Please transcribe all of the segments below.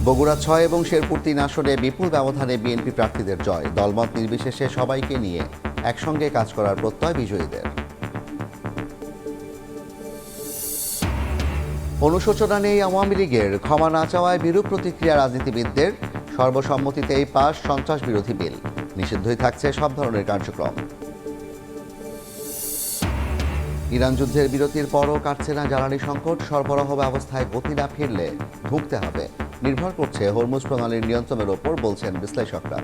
বগুড়া ৬ এবং শেরপুর ৩ আসনে বিপুল ব্যবধানে বিএনপি প্রার্থীদের জয়। দলমত নির্বিশেষে সবাইকে নিয়ে একসঙ্গে কাজ করার প্রত্যয় বিজয়ীদের। অনুশোচনা নেই আওয়ামী লীগের, ক্ষমা না চাওয়ায় বিরূপ প্রতিক্রিয়া রাজনীতিবিদদের। সর্বসম্মতিতেই পাস সন্ত্রাস বিরোধী বিল, নিষিদ্ধই থাকছে সব ধরনের কার্যক্রম। ইরান যুদ্ধের বিরতির পরও কাটছে না জ্বালানি সংকট, সরবরাহ ব্যবস্থায় গতি না ফিরলে ভুগতে হবে। নির্ভর করছে হরমুজ প্রণালীর নিয়ন্ত্রণের ওপর, বলছেন বিশ্লেষকরা।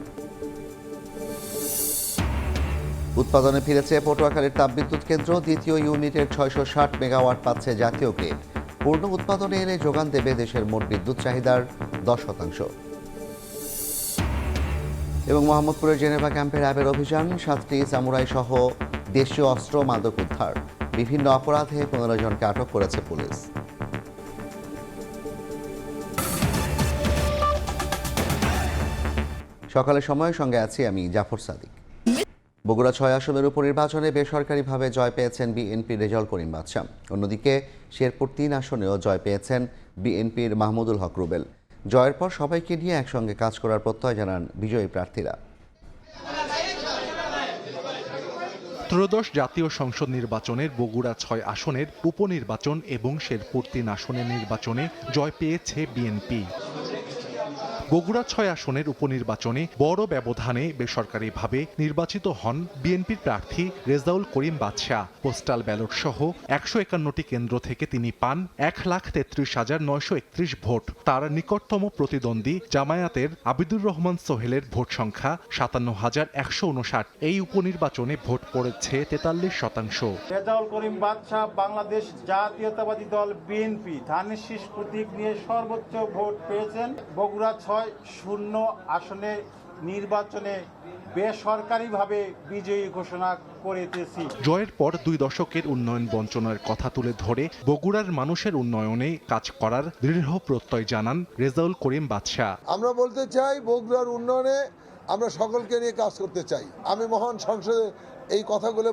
উৎপাদনে ফিরেছে পটুয়াখালীর তাপবিদ্যুৎ কেন্দ্র, দ্বিতীয় ইউনিটের ৬৬০ মেগাওয়াট পাচ্ছে জাতীয় গ্রিড। পূর্ণ উৎপাদনে এলে যোগান দেবে দেশের মোট বিদ্যুৎ চাহিদার 10%। এবং মোহাম্মদপুরের জেনেভা ক্যাম্পে র্যাবের অভিযান, 7টি সামুরাই সহ দেশীয় অস্ত্র মাদক উদ্ধার। বিভিন্ন অপরাধে 15 জনকে আটক করেছে পুলিশ। সকালের সময়ের সঙ্গে আছি আমি জাফর সাদিক। বগুড়া ৬ আসনের উপনির্বাচনে বেসরকারিভাবে জয় পেয়েছেন বিএনপি রেজাউল করিম বাদশা। অন্যদিকে শেরপুর ৩ আসনেও জয় পেয়েছেন বিএনপির মাহমুদুল হক রুবেল। জয়ের পর সবাইকে নিয়ে একসঙ্গে কাজ করার প্রত্যয় জানান বিজয়ী প্রার্থীরা। ত্রয়োদশ জাতীয় সংসদ নির্বাচনের বগুড়া ৬ আসনের উপনির্বাচন এবং শেরপুর ৩ আসনের নির্বাচনে জয় পেয়েছে বিএনপি। বগুড়া ৬ আসনের উপনির্বাচনে বড় ব্যবধানে বেসরকারিভাবে নির্বাচিত হন বিএনপির প্রার্থী রেজাউল করিম বাদশা। পোস্টাল ব্যালট সহ ১৫১টি কেন্দ্র থেকে তিনি পান ১,৩৩,৯৩১ ভোট। তার নিকটতম প্রতিদ্বন্দ্বী জামায়াতের আবিদুর রহমান সোহেলের ভোট সংখ্যা ৫৭,১৫৯। এই উপনির্বাচনে ভোট পড়েছে ৪৩%। রেজাউল করিম বাদশা বাংলাদেশ জাতীয়তাবাদী দল বিএনপি ধানের শীষ প্রতীক নিয়ে সর্বোচ্চ ভোট পেয়েছেন। বগুড়া ৬ শূন্য আসনে নির্বাচনে বেসরকারিভাবে বিজয়ী ঘোষণা করেছি। জয়ের পর ২ দশকের উন্নয়ন বঞ্চনার কথা তুলে ধরে বগুড়ার মানুষের উন্নয়নে কাজ করার দৃঢ় প্রত্যয় জানান রেজাউল করিম বাদশা। আমরা বলতে চাই, বগুড়ার উন্নয়নে আমরা সকলকে নিয়ে কাজ করতে চাই। আমি মহান সংসদে এই কথাগুলো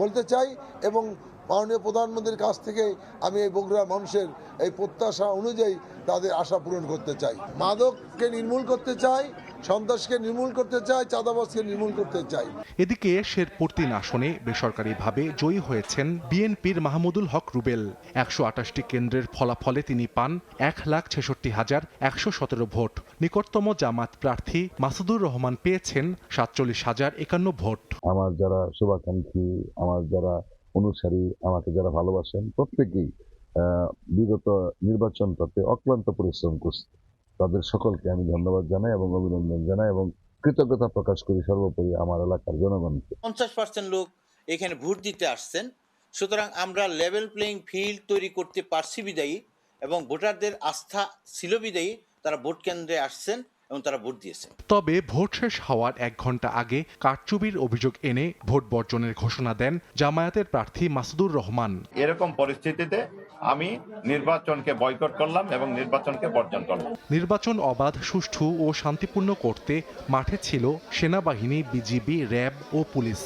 বলতে চাই এবং মাননীয় প্রধানমন্ত্রীর কাছ থেকে আমি এই বগুড়ার মানুষের এই প্রত্যাশা অনুযায়ী তাদের আশা পূরণ করতে চাই। মাদককে নির্মূল করতে চাই, সন্ত্রাসকে নির্মূল করতে চাই, চাঁদাবাজকে নির্মূল করতে চাই। এদিকে শেরপুর ৩ আসনে বেসরকারিভাবে জয়ী হয়েছেন বিএনপির মাহমুদুল হক রুবেল। ১২৮টি কেন্দ্রের ফলাফলে তিনি পান ১,৬৬,১১৭ ভোট। নিকটতম জামাত প্রার্থী মাসুদুর রহমান পেয়েছেন ৪৭,০৫১ ভোট। আমার যারা শুভাকাঙ্ক্ষী, আমার যারা অনুসারী, আমাকে যারা ভালোবাসেন, প্রত্যেকেই বিগত নির্বাচনটাতে অক্লান্ত পরিশ্রম করছে। তাদের সকলকে আমি ধন্যবাদ জানাই এবং অভিনন্দন জানাই এবং কৃতজ্ঞতা প্রকাশ করি সর্বোপরি আমার এলাকার জনগণকে। 50% লোক এখানে ভোট দিতে আসছেন, সুতরাং আমরা লেভেল প্লেইং ফিল্ড তৈরি করতে পারছি বিদায়ী এবং ভোটারদের আস্থা ছিল বিদায়ী তারা ভোট কেন্দ্রে আসছেন এবং তারা ভোট দিয়েছেন। তবে ভোট শেষ হওয়ার ১ ঘন্টা আগে কারচুপির অভিযোগ এনে ভোট বর্জনের ঘোষণা দেন জামায়াতের প্রার্থী মাসুদুর রহমান। এরকম পরিস্থিতিতে আমি নির্বাচনকে বয়কট করলাম এবং নির্বাচনকে বর্জন করলাম। নির্বাচন অবাধ, সুষ্ঠু ও শান্তিপূর্ণ করতে মাঠে ছিল সেনাবাহিনী, বিজিবি, র্যাব ও পুলিশ।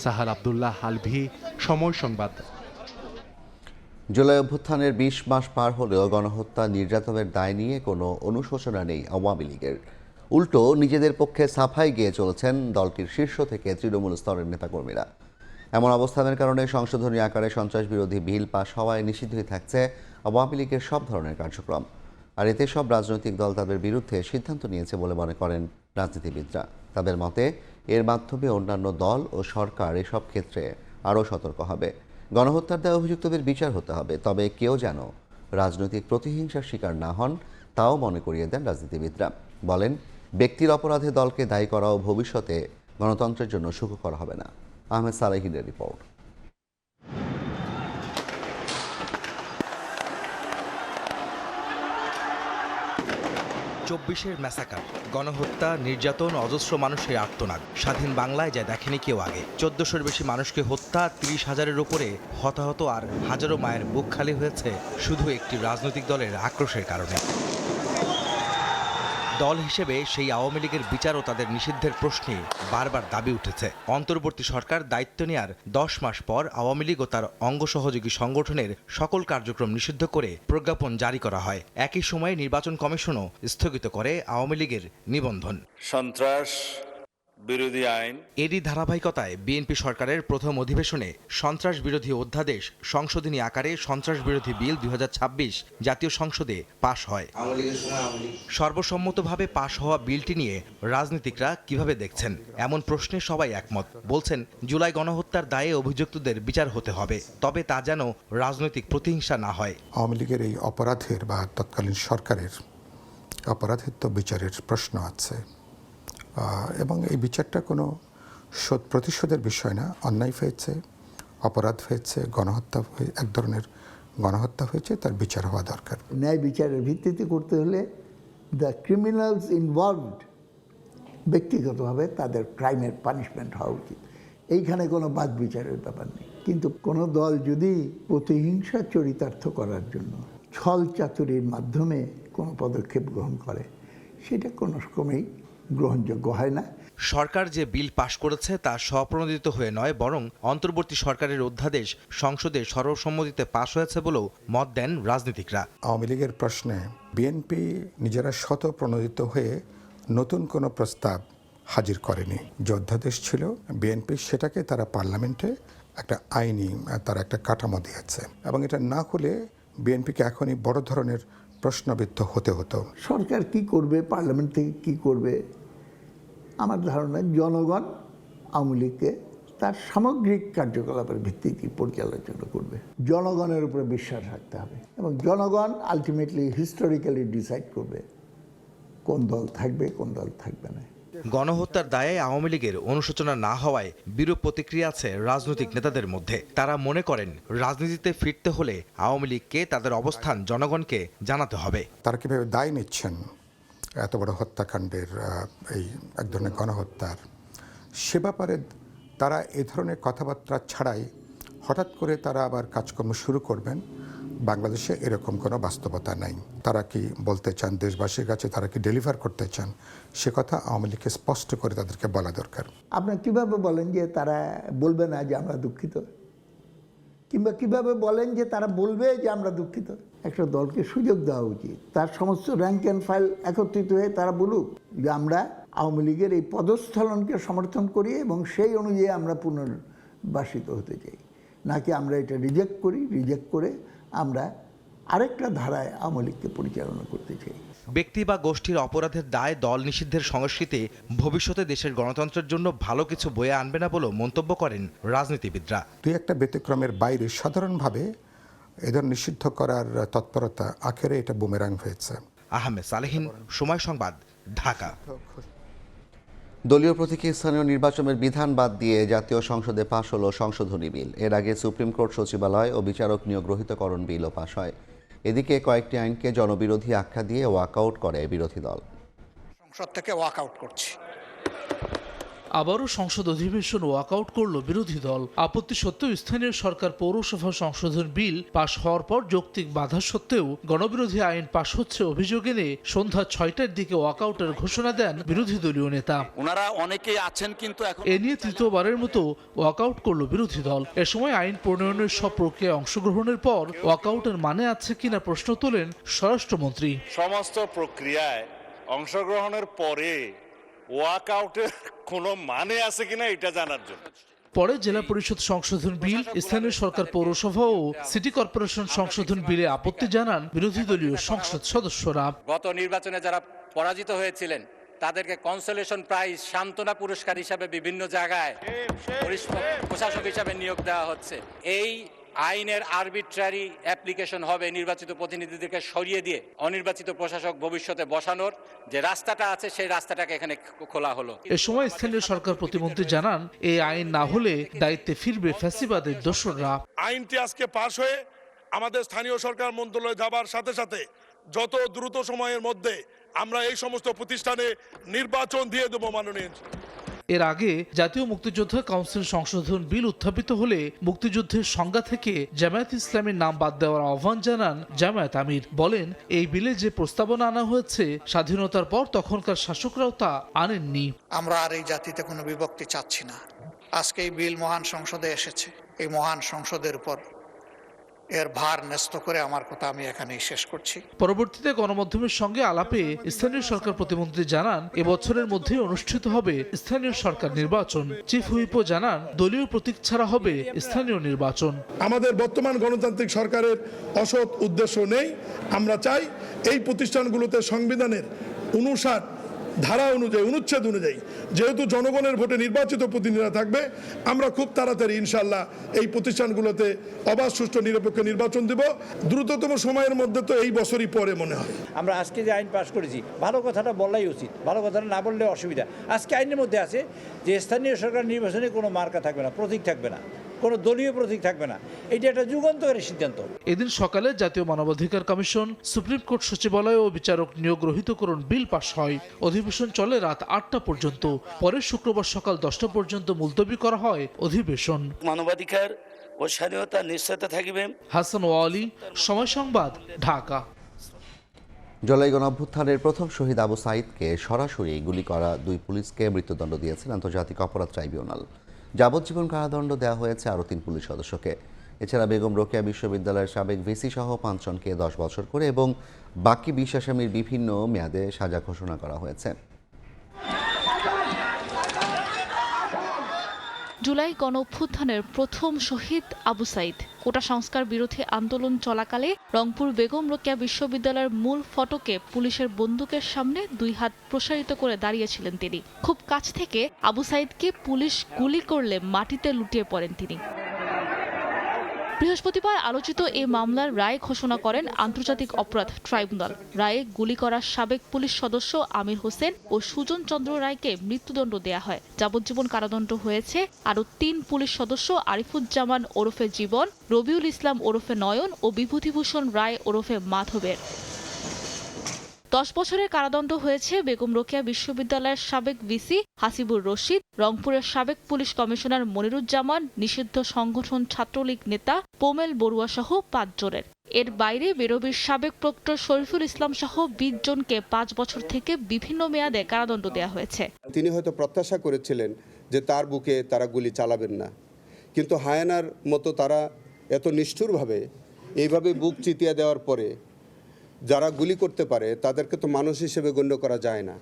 সাহাল আব্দুল্লাহ আলভি, সময় সংবাদ। জুলাই অভ্যুত্থানের ২০ মাস পার হলেও গণহত্যা, নির্যাতনের দায় নিয়ে কোনো অনুশোচনা নেই আওয়ামী লীগের। উল্টো নিজেদের পক্ষে সাফাই গেয়ে চলেছেন দলটির শীর্ষ থেকে তৃণমূল স্তরের নেতাকর্মীরা। এমন অবস্থানের কারণে সংশোধনী আকারে সন্ত্রাস বিরোধী বিল পাশ হওয়ায় নিষিদ্ধই থাকছে আওয়ামী লীগের সব ধরনের কার্যক্রম। আর এতে সব রাজনৈতিক দল তাদের বিরুদ্ধে সিদ্ধান্ত নিয়েছে বলে মনে করেন রাজনীতিবিদরা। তাদের মতে এর মাধ্যমে অন্যান্য দল ও সরকার এসব ক্ষেত্রে আরও সতর্ক হবে। গণহত্যার দায়ে অভিযুক্তদের বিচার হতে হবে, তবে কেউ যেন রাজনৈতিক প্রতিহিংসার শিকার না হন তাও মনে করিয়ে দেন রাজনীতিবিদরা। বলেন, ব্যক্তির অপরাধে দলকে দায়ী করাও ভবিষ্যতে গণতন্ত্রের জন্য সুখকর হবে না। আহমেদ সালেহিনের রিপোর্ট। ২৪-এর ম্যাসাকার, গণহত্যা, নির্যাতন, অজস্র মানুষের আর্তনাদ স্বাধীন বাংলায় যা দেখেনি কেউ আগে। ১৪০০-র বেশি মানুষকে হত্যা, ৩০,০০০-এর উপরে হতাহত আর হাজারো মায়ের বুক খালি হয়েছে শুধু একটি রাজনৈতিক দলের আক্রোশের কারণে। দল হিসেবে সেই আওয়ামী লীগের বিচার ও তাদের নিষিদ্ধের প্রশ্নে বারবার দাবি উঠেছে। অন্তর্বর্তী সরকার দায়িত্ব নেয়ার 10 মাস পর আওয়ামী লীগ ও তার অঙ্গ সহযোগী সংগঠনের সকল কার্যক্রম নিষিদ্ধ করে প্রজ্ঞাপন জারি করা হয়। একই সময়ে নির্বাচন কমিশনও স্থগিত করে আওয়ামী লীগের নিবন্ধন। সন্ত্রাস বিরোধী আইন এরই ধারাবাহিকতায় বিএনপি সরকারের প্রথম অধিবেশনে সন্ত্রাস বিরোধী অধ্যাদেশ সংশোধনী আকারে সন্ত্রাস বিরোধী বিল 2026 জাতীয় সংসদে পাশ হয়। সর্বসম্মতভাবে পাশ হওয়া বিলটি নিয়ে রাজনীতিকরা কিভাবে দেখছেন এমন প্রশ্নে সবাই একমত। বলছেন জুলাই গণহত্যার দায়ে অভিযুক্তদের বিচার হতে হবে, তবে তা যেন রাজনৈতিক প্রতিহিংসা না হয়। আওয়ামী লীগের এই অপরাধের বা তৎকালীন সরকারের অপরাধের তো বিচারের প্রশ্ন আছে, এবং এই বিচারটা কোনো শোধ প্রতিশোধের বিষয় না। অন্যায় হয়েছে, অপরাধ হয়েছে, গণহত্যা এক ধরনের গণহত্যা হয়েছে, তার বিচার হওয়া দরকার। ন্যায় বিচারের ভিত্তিতে করতে হলে দ্য ক্রিমিনালস ইনভলভড ব্যক্তিগতভাবে তাদের ক্রাইমের পানিশমেন্ট হওয়া উচিত। এইখানে কোনো বাদ বিচারের ব্যাপার নেই। কিন্তু কোনো দল যদি প্রতিহিংসা চরিতার্থ করার জন্য ছল চাতুরির মাধ্যমে কোনো পদক্ষেপ গ্রহণ করে, সেটা কোনো রকমেই গ্রহণযোগ্য হয় না। সরকার যে বিল পাশ করেছে তা স্বপ্রণোদিত হয়ে নয়, বরং অন্তর্বর্তী সরকারের অধ্যাদেশ সংসদে সর্বসম্মতিতে পাশ হয়েছে বলেও মত দেন রাজনীতিকরা। আওয়ামী লীগের প্রশ্নে বিএনপি নিজেরা স্বতঃপ্রণোদিত হয়ে নতুন কোনো প্রস্তাব হাজির করেনি। যে অধ্যাদেশ ছিল বিএনপি সেটাকে তারা পার্লামেন্টে একটা আইনি তারা একটা কাঠামো দিয়েছে, এবং এটা না হলে বিএনপিকে এখনই বড় ধরনের প্রশ্নবিদ্ধ হতে হতো। সরকার কি করবে, পার্লামেন্ট থেকে কি করবে, আমার ধারণা জনগণ আওয়ামী লীগকে তার সামগ্রিক কার্যকলাপের ভিত্তিতে পরিচালনা করবে। জনগণের উপরে বিশ্বাস রাখতে হবে, এবং জনগণ আলটিমেটলি হিস্টোরিক্যালি ডিসাইড করবে কোন দল থাকবে, কোন দল থাকবে না। গণহত্যার দায়ে আওয়ামী লীগের অনুশোচনা না হওয়ায় বিরূপ প্রতিক্রিয়া আছে রাজনৈতিক নেতাদের মধ্যে। তারা মনে করেন রাজনীতিতে ফিরতে হলে আওয়ামী লীগকে তাদের অবস্থান জনগণকে জানাতে হবে। তারা কীভাবে দায় নিচ্ছেন এত বড় হত্যাকাণ্ডের, এই এক ধরনের গণহত্যার, সে ব্যাপারে তারা এ ধরনের কথাবার্তা ছাড়াই হঠাৎ করে তারা আবার কাজকর্ম শুরু করবেন, বাংলাদেশে এরকম কোনো বাস্তবতা নাই। তারা কি বলতে চান দেশবাসীর কাছে, তারা কি ডেলিভার করতে চান, সে কথা আওয়ামী লীগকে স্পষ্ট করে তাদেরকে বলা দরকার। আপনারা কিভাবে বলেন যে তারা বলবে না যে আমরা দুঃখিত, কিংবা কিভাবে বলেন যে তারা বলবে যে আমরা দুঃখিত? একটা দলকে সুযোগ দেওয়া উচিত, তার সমস্ত র্যাঙ্ক অ্যান্ড ফাইল একত্রিত হয়ে তারা বলুক যে আমরা আওয়ামী লীগের এই পদস্থলনকে সমর্থন করি এবং সেই অনুযায়ী আমরা পুনর্বাসিত হতে চাই, নাকি আমরা এটা রিজেক্ট করি, রিজেক্ট করে আমরা আরেকটা ধারায় আওয়ামী লীগকে পরিচালনা করতে চাই। ব্যক্তি বা গোষ্ঠীর অপরাধের দায় দল নিষিদ্ধের সংস্কৃতি ভবিষ্যতে দেশের গণতন্ত্রের জন্য ভালো কিছু বয়ে আনবে না বলেও মন্তব্য করেন রাজনীতিবিদরা। দুই একটা ব্যতিক্রমের বাইরে সাধারণভাবে এদের নিষিদ্ধ করার তৎপরতা আখেরে এটা বুমেরাং হয়েছে। আহমেদ সালেহীন, সময় সংবাদ, ঢাকা। দলীয় প্রতীকে স্থানীয় নির্বাচনের বিধান বাদ দিয়ে জাতীয় সংসদে পাশ হলো সংশোধনী বিল। এর আগে সুপ্রিম কোর্ট সচিবালয় ও বিচারক নিয়োগ রহিতকরণ বিলও পাশ হয়। এদিকে কয়েকটি আইনকে জনবিরোধী আখ্যা দিয়ে ওয়াকআউট করে বিরোধী দল। সংসদ থেকে ওয়াকআউট করছি। আবারও সংসদ অধিবেশন ওয়াকআউট করল বিরোধী দল। আপত্তি সত্ত্বেও স্থানীয় সরকার পৌরসভা সংশোধন বিল পাশ হওয়ার পর যৌক্তিক বাধা সত্ত্বেও গণবিরোধী আইন পাশ হচ্ছে অভিযোগ এনে সন্ধ্যা 6টার দিকে ওয়াকআউটের ঘোষণা দেন বিরোধী দলীয় নেতা। ওনারা অনেকেই আছেন, কিন্তু এখন এ নিয়ে তৃতীয়বারের মতো ওয়াকআউট করল বিরোধী দল। এ সময় আইন প্রণয়নের সব প্রক্রিয়ায় অংশগ্রহণের পর ওয়াকআউটের মানে আছে কিনা প্রশ্ন তোলেন স্বরাষ্ট্রমন্ত্রী। সমস্ত প্রক্রিয়ায় অংশগ্রহণের পরে ওয়াকআউটের কোনো মানে আছে কিনা এটা জানার জন্য। পরে জেলা পরিষদ সংশোধন বিল, স্থানীয় সরকার পৌরসভা ও সিটি কর্পোরেশন সংশোধন বিলে আপত্তি জানান বিরোধী দলীয় সংসদ সদস্যরা। গত নির্বাচনে যারা পরাজিত হয়েছিলেন তাদেরকে কনসোলেশন প্রাইজ, সান্ত্বনা পুরস্কার হিসাবে বিভিন্ন জায়গায় প্রশাসক হিসাবে নিয়োগ দেওয়া হচ্ছে। এই আইনের আরবিট্রারি অ্যাপ্লিকেশন হবে নির্বাচিত প্রতিনিধিদেরকে সরিয়ে দিয়ে অনির্বাচিত প্রশাসক ভবিষ্যতে বসানোর যে রাস্তাটা আছে সেই রাস্তাটাকে এখানে খোলা হলো। এ সময় স্থানীয় সরকার প্রতিমন্ত্রী জানান এই আইন না হলে দায়িত্বে ফিরবে ফ্যাসিবাদের দোসররা। আইনটি আজকে পাশ হয়ে আমাদের স্থানীয় সরকার মন্ত্রণালয়ে যাবার সাথে সাথে যত দ্রুত সময়ের মধ্যে আমরা এই সমস্ত প্রতিষ্ঠানে নির্বাচন দিয়ে দেবো মাননীয়। এর আগে জাতীয় মুক্তিযোদ্ধা কাউন্সিল সংশোধন বিল উত্থাপিত হলে মুক্তিযুদ্ধের সংজ্ঞা থেকে জামায়াত ইসলামীর নাম বাদ দেওয়ার আহ্বান জানান জামায়াত আমির। বলেন, এই বিলে যে প্রস্তাবনা আনা হয়েছে স্বাধীনতার পর তখনকার শাসকরাও তা আনেননি। আমরা আর এই জাতিতে কোনো বিভক্তি চাচ্ছি না। আজকে এই বিল মহান সংসদে এসেছে, এই মহান সংসদের উপর এর ভার ন্যস্ত করে আমার কথা আমি এখানেই শেষ করছি। পরবর্তীতে গণমাধ্যমের সঙ্গে আলাপে স্থানীয় সরকার প্রতিমন্ত্রী জানান, এবছরের মধ্যে অনুষ্ঠিত হবে স্থানীয় সরকার নির্বাচন। চিফ হুইপও জানান, দলীয় প্রতীক ছাড়া হবে স্থানীয় নির্বাচন। আমাদের বর্তমান গণতান্ত্রিক সরকারের অসৎ উদ্দেশ্য নেই। আমরা চাই এই প্রতিষ্ঠানগুলোতে সংবিধানের 59 ধারা অনুযায়ী, অনুচ্ছেদ অনুযায়ী, যেহেতু জনগণের ভোটে নির্বাচিত প্রতিনিধিরা থাকবে, আমরা খুব তাড়াতাড়ি ইনশাল্লাহ এই প্রতিষ্ঠানগুলোতে অবাধ সুষ্ঠু নিরপেক্ষ নির্বাচন দেব। দ্রুততম সময়ের মধ্যে তো এই বছরই পরে মনে হয়। আমরা আজকে যে আইন পাশ করেছি, ভালো কথাটা বলাই উচিত, ভালো কথাটা না বললে অসুবিধা। আজকে আইনের মধ্যে আছে যে স্থানীয় সরকার নির্বাচনে কোনো মার্কা থাকবে না, প্রতীক থাকবে না, কোনো দলীয় প্রতীক থাকবে না। এটা একটা যুগান্তকারী সিদ্ধান্ত। এদিন সকালে জাতীয় মানবাধিকার কমিশন, সুপ্রিম কোর্ট সচিবালয় ও বিচারক নিয়োগ রহিতকরণ বিল পাশ হয়। অধিবেশন চলে রাত 8টা পর্যন্ত। পরে শুক্রবার সকাল 10টা পর্যন্ত মুলতবি করা হয় অধিবেশন। মানবাধিকার ও স্বাধীনতা নিশ্চয়তা থাকিবে। হাসান ওয়ালি, সময় সংবাদ, ঢাকা। জুলাই গণঅভ্যুত্থানের প্রথম শহীদ আবু সাঈদকে সরাসরি গুলি করা 2 পুলিশকে মৃত্যুদণ্ড দিয়েছেন আন্তর্জাতিক অপরাধ ট্রাইব্যুনাল। যাবজ্জীবন কারাদণ্ড দেওয়া হয়েছে আরও 3 পুলিশ সদস্যকে। এছাড়া বেগম রোকেয়া বিশ্ববিদ্যালয়ের সাবেক ভিসি সহ 5 জনকে 10 বছর করে এবং বাকি 20 আসামির বিভিন্ন মেয়াদে সাজা ঘোষণা করা হয়েছে। জুলাই গণঅভ্যুত্থানের প্রথম শহীদ আবু সাঈদ কোটা সংস্কার বিরোধী আন্দোলন চলাকালে রংপুর বেগম রোকেয়া বিশ্ববিদ্যালয়ের মূল ফটকে পুলিশের বন্দুকের সামনে 2 হাত প্রসারিত করে দাঁড়িয়েছিলেন তিনি। খুব কাছ থেকে আবু সাঈদকে পুলিশ গুলি করলে মাটিতে লুটিয়ে পড়েন তিনি। বৃহস্পতিবার আলোচিত এই মামলার রায় ঘোষণা করেন আন্তর্জাতিক অপরাধ ট্রাইব্যুনাল। রায়ে গুলি করা সাবেক পুলিশ সদস্য আমির হোসেন ও সুজন চন্দ্র রায়কে মৃত্যুদণ্ড দেয়া হয়। যাবজ্জীবন কারাদণ্ড হয়েছে আরও 3 পুলিশ সদস্য আরিফুজ্জামান ওরফে জীবন, রবিউল ইসলাম ওরফে নয়ন ও বিভূতিভূষণ রায় ওরফে মাধবের। 10 বছরের কারাদণ্ড হয়েছে বেগম রোকেয়া বিশ্ববিদ্যালয়ের সাবেক ভিসি হাসিবুর রশিদ, রংপুরের সাবেক পুলিশ কমিশনার মনিরুজ্জামান, নিষিদ্ধ সংগঠন ছাত্রলীগ নেতা পোমেল বড়ুয়া সহ 5 জনের। এর বাইরে বেরোবির সাবেক প্রক্টর শরীফুল ইসলাম সহ 20 জনকে 5 বছর থেকে বিভিন্ন মেয়াদে কারাদণ্ড দেওয়া হয়েছে। তিনি হয়তো প্রত্যাশা করেছিলেন যে তার বুকে তারা গুলি চালাবেন না, কিন্তু হায়ানার মতো তারা এত নিষ্ঠুরভাবে এইভাবে বুক চিতিয়ে দেওয়ার পরে যারা গুলি করতে পারে তাদেরকে তো মানুষ হিসেবে গণ্য করা যায় না।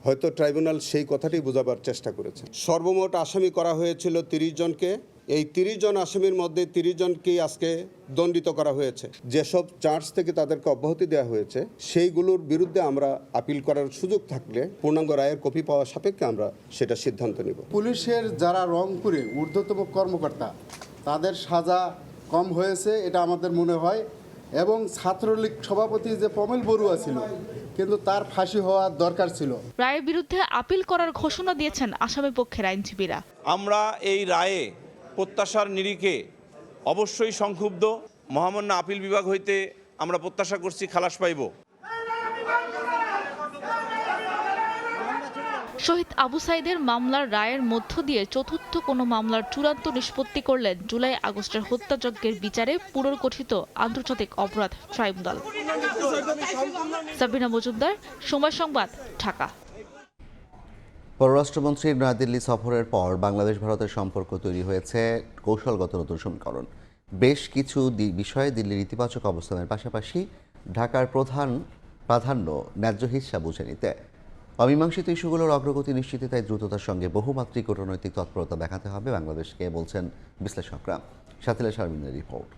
হয়তো ট্রাইব্যুনাল সেই কথাটি বোঝাবার চেষ্টা করেছে। সর্বমোট আসামি করা হয়েছিল 30 জনকে। এই 30 জন আসামির মধ্যে 30 জনকেই আজকে দণ্ডিত করা হয়েছে। যেসব চার্জ থেকে তাদেরকে অব্যাহতি দেওয়া হয়েছে সেইগুলোর বিরুদ্ধে আমরা আপিল করার সুযোগ থাকলে পূর্ণাঙ্গ রায়ের কপি পাওয়া সাপেক্ষে আমরা সেটা সিদ্ধান্ত নেব। পুলিশের যারা রংপুরে ঊর্ধ্বতম কর্মকর্তা তাদের সাজা কম হয়েছে এটা আমাদের মনে হয়, এবং ছাত্রলীগ সভাপতি যে পোমেল বড়ুয়া ছিল কিন্তু তার ফাঁসি হওয়ার দরকার ছিল। রায়ের বিরুদ্ধে আপিল করার ঘোষণা দিয়েছেন আসামি পক্ষের আইনজীবীরা। আমরা এই রায়ে প্রত্যাশার নিরিখে অবশ্যই সংক্ষুব্ধ। মহামান্য আপিল বিভাগ হইতে আমরা প্রত্যাশা করছি খালাস পাইব। শহীদ আবু সাঈদের মামলার রায়ের মধ্য দিয়ে চতুর্থ কোনো মামলার চূড়ান্ত নিষ্পত্তি করলেন জুলাই আগস্টের হত্যাযজ্ঞের বিচারে পুনর্গঠিত আন্তর্জাতিক অপরাধ ট্রাইব্যুনাল। সাবিনা মজুমদার, সময় সংবাদ, ঢাকা। পররাষ্ট্রমন্ত্রীর নয়াদিল্লি সফরের পর বাংলাদেশ ভারতের সম্পর্ক তৈরি হয়েছে কৌশলগত নতুন সমীকরণ। বেশ কিছু বিষয়ে দিল্লির ইতিবাচক অবস্থানের পাশাপাশি ঢাকার প্রাধান্য ন্যায্য হিস্সা বুঝে নিতে। অমীমাংসিত ইস্যুগুলোর অগ্রগতি নিশ্চিতে তাই দ্রুততার সঙ্গে বহুমাত্রিক কূটনৈতিক তৎপরতা দেখাতে হবে বাংলাদেশকে, বলছেন বিশ্লেষকরা। সাথিলা শারমিনের রিপোর্ট।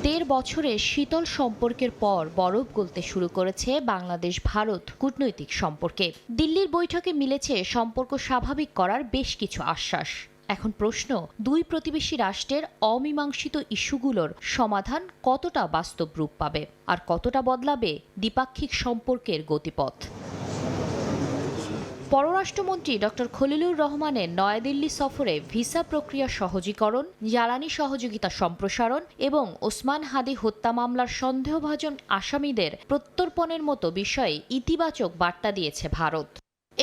1.5 বছরের শীতল সম্পর্কের পর বরফ গলতে শুরু করেছে বাংলাদেশ ভারত কূটনৈতিক সম্পর্কে। দিল্লির বৈঠকে মিলেছে সম্পর্ক স্বাভাবিক করার বেশ কিছু আশ্বাস। এখন প্রশ্ন, 2 প্রতিবেশী রাষ্ট্রের অমীমাংসিত ইস্যুগুলোর সমাধান কতটা বাস্তব রূপ পাবে আর কতটা বদলাবে দ্বিপাক্ষিক সম্পর্কের গতিপথ। পররাষ্ট্রমন্ত্রী ডক্টর খলিলুর রহমানের নয়াদিল্লি সফরে ভিসা প্রক্রিয়া সহজীকরণ, জ্বালানি সহযোগিতা সম্প্রসারণ এবং ওসমান হাদি হত্যা মামলার সন্দেহভাজন আসামিদের প্রত্যর্পণের মতো বিষয়ে ইতিবাচক বার্তা দিয়েছে ভারত।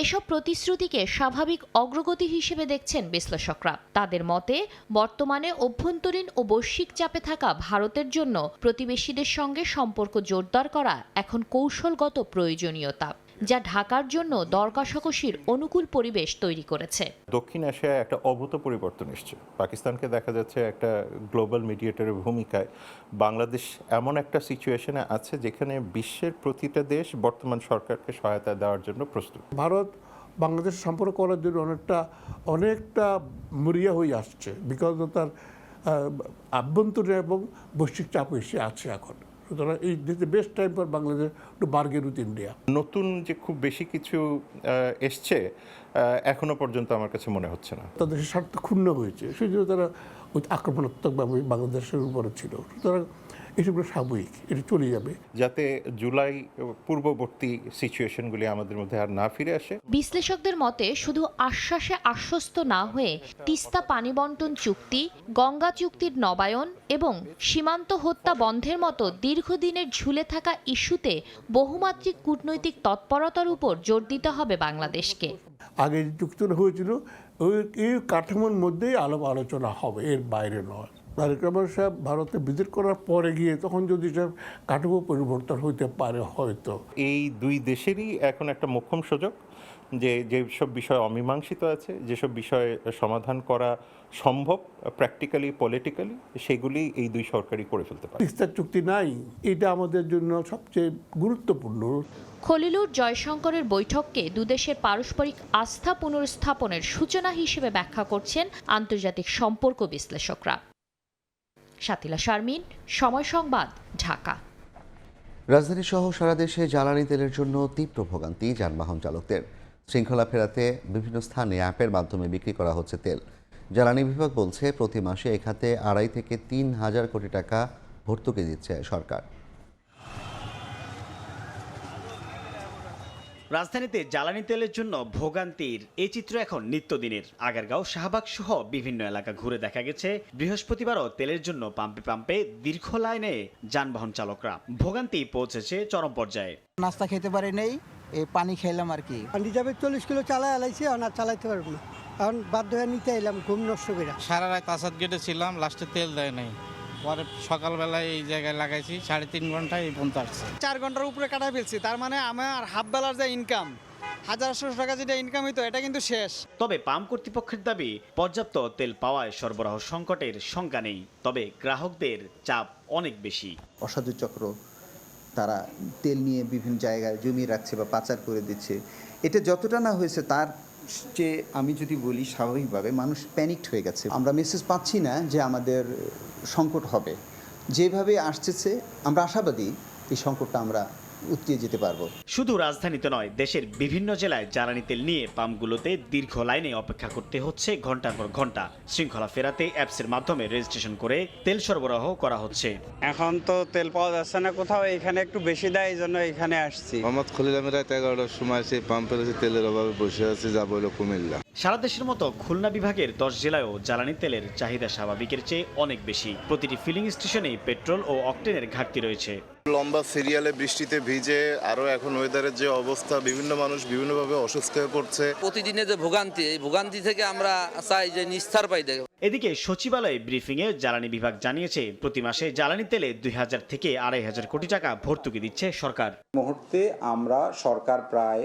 এসব প্রতিশ্রুতিকে স্বাভাবিক অগ্রগতি হিসেবে দেখছেন বিশ্লেষকরা। তাদের মতে বর্তমানে অভ্যন্তরীণ ও বৈশ্বিক চাপে থাকা ভারতের জন্য প্রতিবেশীদের সঙ্গে সম্পর্ক জোরদার করা এখন কৌশলগত প্রয়োজনীয়তা, যা ঢাকার জন্য দর কষাকষির অনুকূল পরিবেশ তৈরি করেছে। দক্ষিণ এশিয়ায় একটা অভূত পরিবর্তন এসছে। পাকিস্তানকে দেখা যাচ্ছে একটা গ্লোবাল মিডিয়েটরের ভূমিকায়। বাংলাদেশ এমন একটা সিচুয়েশনে আছে যেখানে বিশ্বের প্রতিটা দেশ বর্তমান সরকারকে সহায়তা দেওয়ার জন্য প্রস্তুত। ভারত বাংলাদেশ সম্পর্ক করার জন্য অনেকটা মরিয়া হয়ে আসছে, বিকজ তার আভ্যন্তরীণ এবং বৈশ্বিক চাপ এসে আছে এখন। সুতরাং এই best time for Bangladesh to bargain with India. নতুন যে খুব বেশি কিছু এসছে এখনো পর্যন্ত আমার কাছে মনে হচ্ছে না। তাদের স্বার্থ ক্ষুণ্ণ হয়েছে, সেই জন্য তারা আক্রমণাত্মকভাবে বাংলাদেশের উপরে ছিল। সুতরাং এসবগুলো স্বাভাবিক, এটা চলে যাবে। যাতে জুলাই পূর্ববর্তী সিচুয়েশনগুলি আমাদের মধ্যে আর না ফিরে আসে। বিশ্লেষকদের মতে শুধু আশ্বাসে আশ্বস্ত না হয়ে তিস্তা পানি বন্টন চুক্তি, গঙ্গা চুক্তির নবায়ন এবং সীমান্ত হত্যা বন্ধের মতো দীর্ঘদিনের ঝুলে থাকা ইস্যুতে বহুমাত্রিক কূটনৈতিক তৎপরতার উপর জোর দিতে হবে বাংলাদেশকে। আগে যে চুক্তিটা হয়েছিল এই কাঠামোর মধ্যেই আলোচনা হবে, এর বাইরে নয়। তারেক রহমান সাহেব ভারতে ভিজিট করার পরে গিয়ে তখন যদি সব কাঠামো পরিবর্তন হইতে পারে হয়তো। এই দুই দেশেরই এখন একটা মোক্ষম সুযোগ যে যেসব বিষয় অমীমাংসিত আছে, যেসব বিষয়ে সমাধান করা সম্ভব প্র্যাকটিক্যালি পলিটিক্যালি, সেগুলি এই দুই সরকারই করে ফেলতে পারে। তিস্তা চুক্তি নাই, এটা আমাদের জন্য সবচেয়ে গুরুত্বপূর্ণ। খলিলুর জয়শঙ্করের বৈঠককে দুদেশের পারস্পরিক আস্থা পুনর্স্থাপনের সূচনা হিসেবে ব্যাখ্যা করছেন আন্তর্জাতিক সম্পর্ক বিশ্লেষকরা। শাতিলা শারমিন, সময় সংবাদ, ঢাকা। রাজধানী সহ সারা দেশে জ্বালানি তেলের জন্য তীব্র ভোগান্তি যানবাহন চালকদের। শৃঙ্খলা ফেরাতে বিভিন্ন স্থানে অ্যাপের মাধ্যমে বিক্রি করা হচ্ছে তেল। জ্বালানি বিভাগ বলছে প্রতি মাসে এ খাতে 2.5 থেকে 3 হাজার কোটি টাকা ভর্তুকি দিচ্ছে সরকার। রাজধানীতে জ্বালানি তেলের জন্য ভোগান্তির এই চিত্র এখন নিত্যদিনের। আগারগাঁও, শাহবাগ সহ বিভিন্ন এলাকা ঘুরে দেখা গেছে বৃহস্পতিবারও তেলের জন্য পাম্পে পাম্পে দীর্ঘ লাইনে যানবাহন চালকরা। ভোগান্তি পৌঁছেছে চরম পর্যায়ে। নাস্তা খেতে পারি নেই, এই পানি খেলাম আর কি। রিজার্ভে 40 কিলো চালাই আলাইছি, আর চালাইতে পারবো না, কারণ বাধ্য হয়ে নিতে এলাম, ঘুম নষ্ট করে। সারা রাত আসাদ গেটে ছিলাম, লাস্টে তেল দেয় নাই। পরে সকালবেলায় এই জায়গায় লাগাইছি, 3.5 ঘন্টায় এই পর্যন্ত আসছে। 4 ঘন্টার উপরে কাটাই ফেলছি, তার মানে আমার হাফ বেলার যে ইনকাম 1800 টাকা যেটা ইনকাম হইতো এটা কিন্তু শেষ। তবে পাম্প কর্তৃপক্ষের দাবি পর্যাপ্ত তেল পাওয়ায় সরবরাহ সংকটের শঙ্কা নেই, তবে গ্রাহকদের চাপ অনেক বেশি। অসাধু চক্র তারা তেল নিয়ে বিভিন্ন জায়গায় জমিয়ে রাখছে বা পাচার করে দিচ্ছে। এটা যতটা না হয়েছে তার যে আমি যদি বলি স্বাভাবিকভাবে মানুষ প্যানিকড হয়ে গেছে। আমরা মেসেজ পাচ্ছি না যে আমাদের সংকট হবে, যেভাবে আসছে আমরা আশাবাদী এই সংকটটা আমরা উতরিয়ে যেতে পারবো। শুধু রাজধানীতে নয়, দেশের বিভিন্ন জেলায় জ্বালানি তেল নিয়ে পাম্পগুলোতে দীর্ঘ লাইনে অপেক্ষা করতে হচ্ছে ঘন্টার পর ঘন্টা। শৃঙ্খলা ফেরাতে অ্যাপসের মাধ্যমে রেজিস্ট্রেশন করে তেল সরবরাহ করা হচ্ছে। এখন তো তেল পাওয়া যাচ্ছে না কোথাও, এখানে একটু বেশি দেয়, এই জন্য এখানে আসছি। মোহাম্মদ খলিল আহমেদ, রাত 11টার সময় সেই পাম্পের তেলের অভাবে বসে আছে, যাবো হলো কুমিল্লা। সারা দেশের মতো খুলনা বিভাগের 10 জেলায়ও জ্বালানি তেলের চাহিদা স্বাভাবিকের চেয়ে অনেক বেশি। প্রতিটি ফিলিং স্টেশনে পেট্রোল ও অকটেনের ঘাটতি রয়েছে। লম্বা সিরিয়ালে বৃষ্টিতে ভিজে আরো এখন ওয়েদারের যে অবস্থা, বিভিন্ন মানুষ বিভিন্নভাবে অসুস্থ হয়ে পড়ছে। প্রতিদিনের যে ভোগান্তি, এই ভোগান্তি থেকে আমরা চাই যে নিস্তার পাই। এদিকে সচিবালয়ে ব্রিফিংয়ে জ্বালানি বিভাগ জানিয়েছে প্রতি মাসে জ্বালানি তেলে 2000 থেকে 2500 কোটি টাকা ভর্তুকি দিচ্ছে সরকার। মুহূর্তে আমরা সরকার প্রায়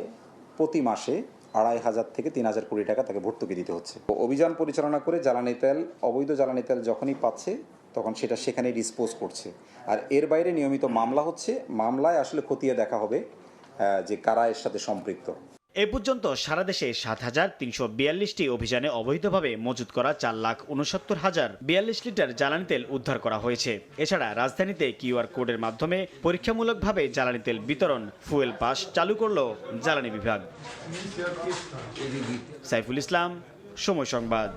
প্রতি মাসে 2500 থেকে 3000 কোটি টাকা তাকে ভর্তুকি দিতে হচ্ছে। অভিযান পরিচালনা করে জ্বালানি তেল, অবৈধ জ্বালানি তেল যখনই পাচ্ছে তখন সেটা সেখানে ডিসপোজ করছে। আর এর বাইরে নিয়মিত মামলা হচ্ছে, মামলায় আসলে খতিয়ে দেখা হবে যে কারা এর সাথে সম্পৃক্ত। এ পর্যন্ত সারা দেশে 7342টি অভিযানে অবৈধভাবে মজুত করা 4,69,042 লিটার জ্বালানি তেল উদ্ধার করা হয়েছে। এছাড়া রাজধানীতে কিউআর কোডের মাধ্যমে পরীক্ষামূলকভাবে জ্বালানি তেল বিতরণ ফুয়েল পাস চালু করল জ্বালানি বিভাগ। সাইফুল ইসলাম, সময় সংবাদ।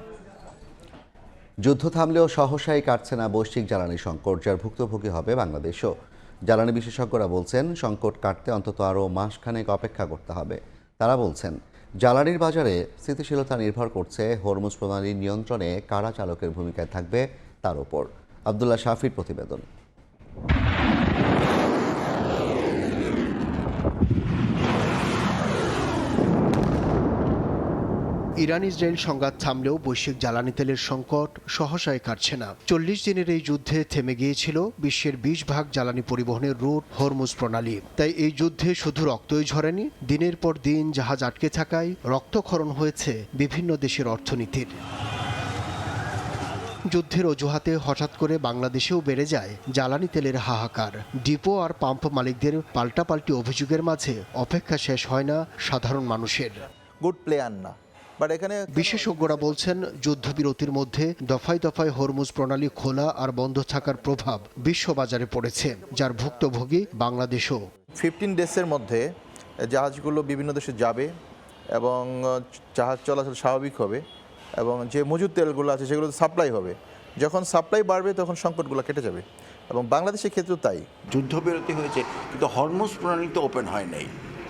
যুদ্ধ থামলেও সহসাই কাটছে না বৈশ্বিক জ্বালানি সংকট, যার ভুক্তভোগী হবে বাংলাদেশও। জ্বালানি বিশেষজ্ঞরা বলছেন সংকট কাটতে অন্তত আরও মাসখানেক অপেক্ষা করতে হবে। তারা বলছেন জ্বালানির বাজারে স্থিতিশীলতা নির্ভর করছে হরমুজ প্রণালী নিয়ন্ত্রণে কারা চালকের ভূমিকায় থাকবে তার উপর। আব্দুল্লাহ শাফির প্রতিবেদন। ইরান ইসরায়েল সংঘাত থামলেও বৈশ্বিক জ্বালানি তেলের সংকট সহসায় কাটছে না। 40 দিনের এই যুদ্ধে থেমে গিয়েছিল বিশ্বের 20 ভাগ জ্বালানি পরিবহনের রুট হরমুজ প্রণালী। তাই এই যুদ্ধে শুধু রক্তই ঝরেনি, দিনের পর দিন জাহাজ আটকে থাকায় রক্তক্ষরণ হয়েছে বিভিন্ন দেশের অর্থনীতির। যুদ্ধের অজুহাতে হঠাৎ করে বাংলাদেশেও বেড়ে যায় জ্বালানি তেলের হাহাকার। ডিপো আর পাম্প মালিকদের পাল্টাপাল্টি অভিযোগের মাঝে অপেক্ষা শেষ হয় না সাধারণ মানুষের। গুড প্লেয়ার না, বাট এখানে বিশেষজ্ঞরা বলছেন যুদ্ধবিরতির মধ্যে দফায় দফায় হরমুজ প্রণালী খোলা আর বন্ধ থাকার প্রভাব বিশ্ববাজারে পড়েছে, যার ভুক্তভোগী বাংলাদেশও। 15 ডেজের মধ্যে জাহাজগুলো বিভিন্ন দেশে যাবে এবং জাহাজ চলাচল স্বাভাবিক হবে এবং যে মজুদ তেলগুলো আছে সেগুলো সাপ্লাই হবে। যখন সাপ্লাই বাড়বে তখন সংকটগুলো কেটে যাবে এবং বাংলাদেশের ক্ষেত্রেও তাই। যুদ্ধবিরতি হয়েছে কিন্তু হরমুজ প্রণালী তো ওপেন হয় নাই।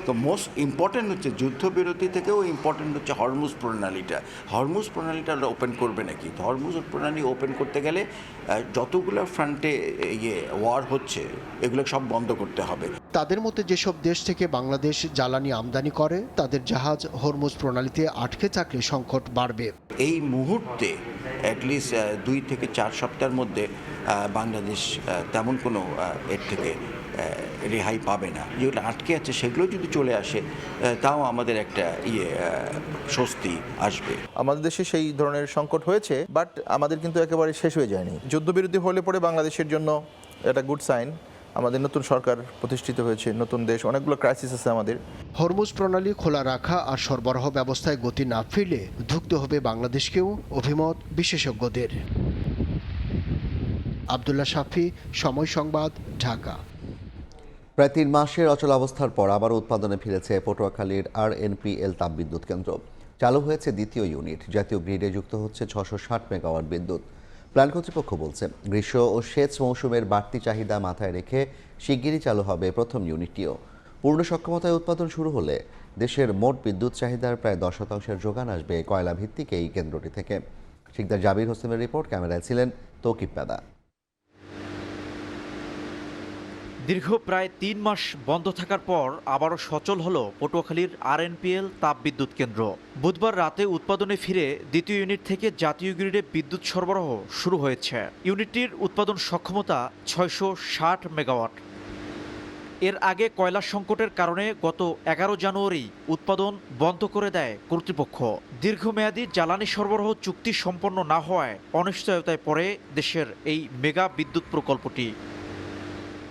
তো মোস্ট ইম্পর্টেন্ট হচ্ছে যুদ্ধবিরতি থেকেও ইম্পর্টেন্ট হচ্ছে হরমুজ প্রণালীটা। হরমুজ প্রণালীটা ওপেন করবে নাকি? তো হরমুজ প্রণালী ওপেন করতে গেলে যতগুলো ফ্রন্টে ওয়ার হচ্ছে এগুলো সব বন্ধ করতে হবে। তাদের মতে যেসব দেশ থেকে বাংলাদেশ জ্বালানি আমদানি করে তাদের জাহাজ হরমুজ প্রণালীতে আটকে থাকলে সংকট বাড়বে। এই মুহূর্তে অ্যাটলিস্ট 2 থেকে 4 সপ্তাহের মধ্যে বাংলাদেশ তেমন কোনো এর থেকে রেহাই পাবে না। যেগুলো আটকে আছে সেগুলো যদি চলে আসে তাও আমাদের একটা স্বস্তি আসবে। আমাদের দেশে সেই ধরনের সংকট হয়েছে, বাট আমাদের কিন্তু একেবারে শেষ হয়ে যায়নি। যুদ্ধবিরতি হলে পরে বাংলাদেশের জন্য এটা গুড সাইন। আমাদের নতুন সরকার প্রতিষ্ঠিত হয়েছে, নতুন দেশ, অনেকগুলো ক্রাইসিস আছে আমাদের। হরমুজ প্রণালী খোলা রাখা আর সরবরাহ ব্যবস্থায় গতি না ফিরলে ধুঁকতে হবে বাংলাদেশকেও, অভিমত বিশেষজ্ঞদের। আব্দুল্লাহ শাফি, সময় সংবাদ, ঢাকা। প্রায় 3 মাসের অচলাবস্থার পর আবারও উৎপাদনে ফিরেছে পটুয়াখালীর RNPL তাপবিদ্যুৎ কেন্দ্র। চালু হয়েছে দ্বিতীয় ইউনিট। জাতীয় গ্রিডে যুক্ত হচ্ছে 660 মেগাওয়াট বিদ্যুৎ। প্ল্যান কর্তৃপক্ষ বলছে গ্রীষ্ম ও সেচ মৌসুমের বাড়তি চাহিদা মাথায় রেখে শিগগিরই চালু হবে প্রথম ইউনিটটিও। পূর্ণ সক্ষমতায় উৎপাদন শুরু হলে দেশের মোট বিদ্যুৎ চাহিদার প্রায় 10% যোগান আসবে কয়লা ভিত্তিক এই কেন্দ্রটি থেকে। শিকদার জাবির হোসেনের রিপোর্ট, ক্যামেরায় ছিলেন তৌকিব পেদা। দীর্ঘ প্রায় 3 মাস বন্ধ থাকার পর আবারও সচল হলো পটুয়াখালীর RNPL তাপবিদ্যুৎ কেন্দ্র। বুধবার রাতে উৎপাদনে ফিরে দ্বিতীয় ইউনিট থেকে জাতীয় গ্রিডে বিদ্যুৎ সরবরাহ শুরু হয়েছে। ইউনিটটির উৎপাদন সক্ষমতা 660 মেগাওয়াট। এর আগে কয়লা সংকটের কারণে গত 11 জানুয়ারি উৎপাদন বন্ধ করে দেয় কর্তৃপক্ষ। দীর্ঘমেয়াদী জ্বালানি সরবরাহ চুক্তি সম্পন্ন না হওয়ায় অনিশ্চয়তায় পড়ে দেশের এই মেগা বিদ্যুৎ প্রকল্পটি।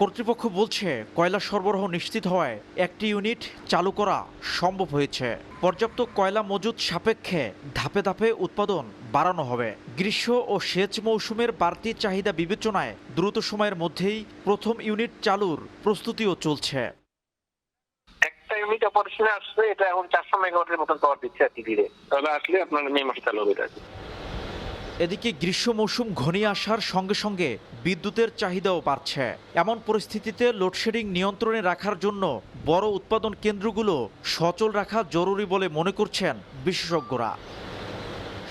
কর্তৃপক্ষ বলছে কয়লা সরবরাহ নিশ্চিত হওয়ায় একটি ইউনিট চালু করা সম্ভব হয়েছে। পর্যাপ্ত কয়লা মজুদ সাপেক্ষে ধাপে ধাপে উৎপাদন বাড়ানো হবে। গ্রীষ্ম ও সেচ মৌসুমের বাড়তি চাহিদা বিবেচনায় দ্রুত সময়ের মধ্যেই প্রথম ইউনিট চালুর প্রস্তুতিও চলছে। একটা ইউনিট অপারেশনে আসছে, এটা এখন 400 মেগাওয়াটের মতন পাওয়ার দিচ্ছে আর কি ধীরে। তাহলে আসলে আপনার মে মাসে চালু হবে এটা। এদিকে গ্রীষ্ম মৌসুম ঘনিয়ে আসার সঙ্গে সঙ্গে বিদ্যুতের চাহিদাও বাড়ছে। এমন পরিস্থিতিতে লোডশেডিং নিয়ন্ত্রণে রাখার জন্য বড় উৎপাদন কেন্দ্রগুলো সচল রাখা জরুরি বলে মনে করছেন বিশেষজ্ঞরা।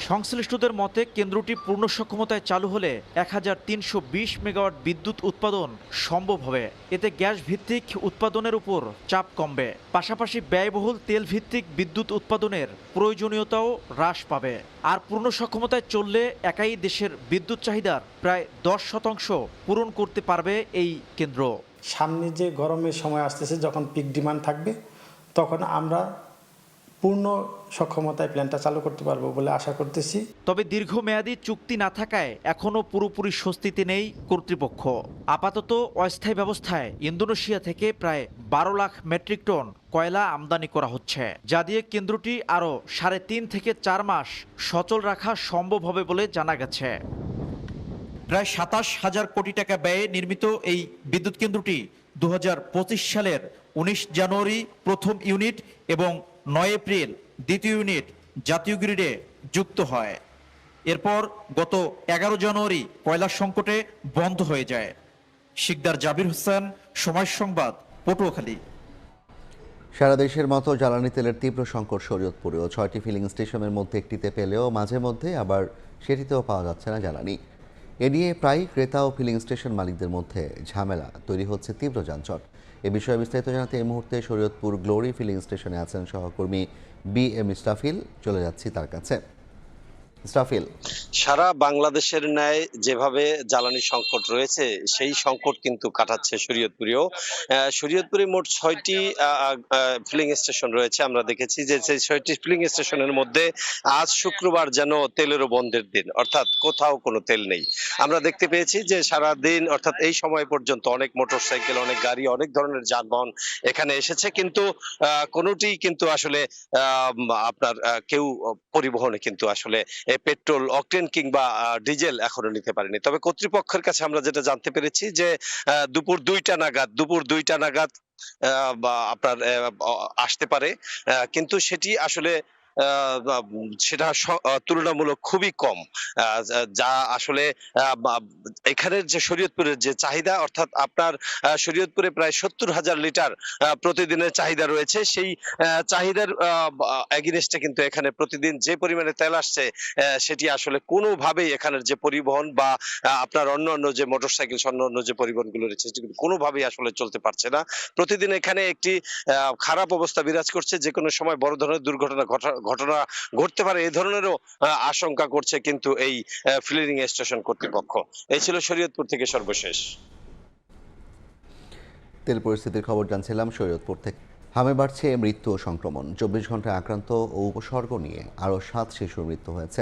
সংশ্লিষ্টদের মতে কেন্দ্রটি পূর্ণ সক্ষমতায় চালু হলে 1320 মেগাওয়াট বিদ্যুৎ উৎপাদন সম্ভব হবে। এতে গ্যাস ভিত্তিক উৎপাদনের উপর চাপ কমবে, পাশাপাশি ব্যয়বহুল তেল ভিত্তিক বিদ্যুৎ উৎপাদনের প্রয়োজনীয়তাও হ্রাস পাবে। আর পূর্ণ সক্ষমতায় চললে একাই দেশের বিদ্যুৎ চাহিদার প্রায় 10% পূরণ করতে পারবে এই কেন্দ্র। সামনে যে গরমের সময় আসতেছে, যখন পিক ডিমান্ড থাকবে, তখন আমরা পূর্ণ সক্ষমতায় প্ল্যানটা চালু করতে পারবো বলে আশা করতেছি। তবে দীর্ঘমেয়াদী চুক্তি না থাকায় এখনও পুরোপুরি স্বস্তিতে নেই কর্তৃপক্ষ। আপাতত অস্থায়ী ব্যবস্থায় ইন্দোনেশিয়া থেকে প্রায় 12 লাখ মেট্রিক টন কয়লা আমদানি করা হচ্ছে, যা দিয়ে কেন্দ্রটি আরও 3.5 থেকে 4 মাস সচল রাখা সম্ভব হবে বলে জানা গেছে। প্রায় 27,000 কোটি টাকা ব্যয়ে নির্মিত এই বিদ্যুৎ কেন্দ্রটি 2025 সালের 19 জানুয়ারি প্রথম ইউনিট এবং 9 এপ্রিল দ্বিতীয় ইউনিট জাতীয় গ্রিডে যুক্ত হয়। এরপর গত 11 জানুয়ারি কয়লা সংকটে বন্ধ হয়ে যায়। শিকদার জাবির হোসেন, সময় সংবাদ, পটুয়াখালী। সারা দেশের মতো জ্বালানি তেলের তীব্র সংকট শরীয়তপুরেও। 6টি ফিলিং স্টেশনের মধ্যে একটিতে পেলেও মাঝে মধ্যে আবার সেটিতেও পাওয়া যাচ্ছে না জ্বালানি। এ নিয়ে প্রায়ই ক্রেতা ও ফিলিং স্টেশন মালিকদের মধ্যে ঝামেলা তৈরি হচ্ছে, তীব্র যানজট। এ বিষয়ে বিস্তারিত জানাতে এই মুহূর্তে শরীয়তপুর গ্লোরি ফিলিং স্টেশনে আছেন সহকর্মী BM ইস্তাফিল। চলে যাচ্ছি তার কাছে। ইস্তাফিল, সারা বাংলাদেশের ন্যায় যেভাবে জ্বালানি সংকট রয়েছে সেই সংকট কিন্তু কাটাচ্ছে শরীয়তপুরেও। শরীয়তপুরে মোট 6টি ফিলিং স্টেশন রয়েছে। আমরা দেখেছি যে সেই 6টি ফিলিং স্টেশনের মধ্যে আজ শুক্রবার যেন তেলেরও বন্ধের দিন, অর্থাৎ কোথাও কোনো তেল নেই। আমরা দেখতে পেয়েছি যে সারা দিন অর্থাৎ এই সময় পর্যন্ত অনেক মোটরসাইকেল, অনেক গাড়ি, অনেক ধরনের যানবাহন এখানে এসেছে, কিন্তু কোনোটি কিন্তু আসলে আপনার কেউ পরিবহনে কিন্তু আসলে পেট্রোল, অকটেন কিংবা ডিজেল এখনো নিতে পারেনি। তবে কর্তৃপক্ষের কাছে আমরা যেটা জানতে পেরেছি যে দুপুর 2টা নাগাদ আপনার আসতে পারে, কিন্তু সেটি আসলে সেটা তুলনামূলক খুবই কম, যা আসলে এখানের যে শরীয়তপুরের যে চাহিদা, অর্থাৎ আপনার শরীয়তপুরে প্রায় 70,000 লিটার প্রতিদিনের চাহিদা রয়েছে। সেই চাহিদার এগেইনস্টে কিন্তু এখানে প্রতিদিন যে পরিমাণে তেল আসছে সেটি আসলে কোনোভাবেই এখানের যে পরিবহন বা আপনার অন্য যে মোটরসাইকেল অন্য যে পরিবহনগুলো রয়েছে সেটি কোনোভাবেই আসলে চলতে পারছে না। প্রতিদিন এখানে একটি খারাপ অবস্থা বিরাজ করছে, যে কোনো সময় বড় ধরনের ঘটনা ঘটতে পারে এই ধরনেরও আশঙ্কা করছে কিন্তু এই ফিলিং স্টেশন কর্তৃপক্ষ। এই ছিল শরীয়তপুর থেকে সর্বশেষ। তেল পরিস্থিতির খবর জানছিলাম শরীয়তপুর থেকে। হামে বাড়ছে মৃত্যু ও সংক্রমণ। 24 ঘন্টায় আক্রান্ত ও উপসর্গ নিয়ে আরও 7 শিশুর মৃত্যু হয়েছে।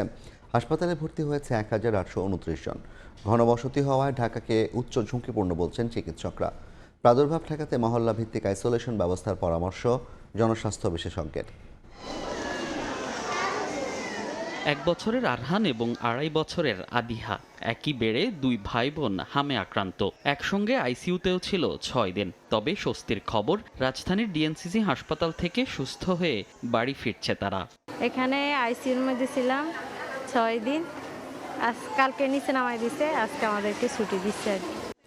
হাসপাতালে ভর্তি হয়েছে 1829 জন। ঘনবসতি হওয়ায় ঢাকাকে উচ্চ ঝুঁকিপূর্ণ বলছেন চিকিৎসকরা। প্রাদুর্ভাব ঠেকাতে মহল্লা ভিত্তিক আইসোলেশন ব্যবস্থার পরামর্শ জনস্বাস্থ্য বিশেষজ্ঞের। 1 বছরের আরহান এবং 2.5 বছরের আদিহা একই বেড়ে 2 ভাই বোন হামে আক্রান্ত। একসঙ্গে আইসিইউতেও ছিল 6 দিন। তবে স্বস্তির খবর, রাজধানীর ডিএনসিসি হাসপাতাল থেকে সুস্থ হয়ে বাড়ি ফিরছে তারা। এখানে আইসিইউর মধ্যে ছিলাম 6 দিন, কালকে নিচে নামাই দিছে, আজকে আমাদেরকে ছুটি দিচ্ছে।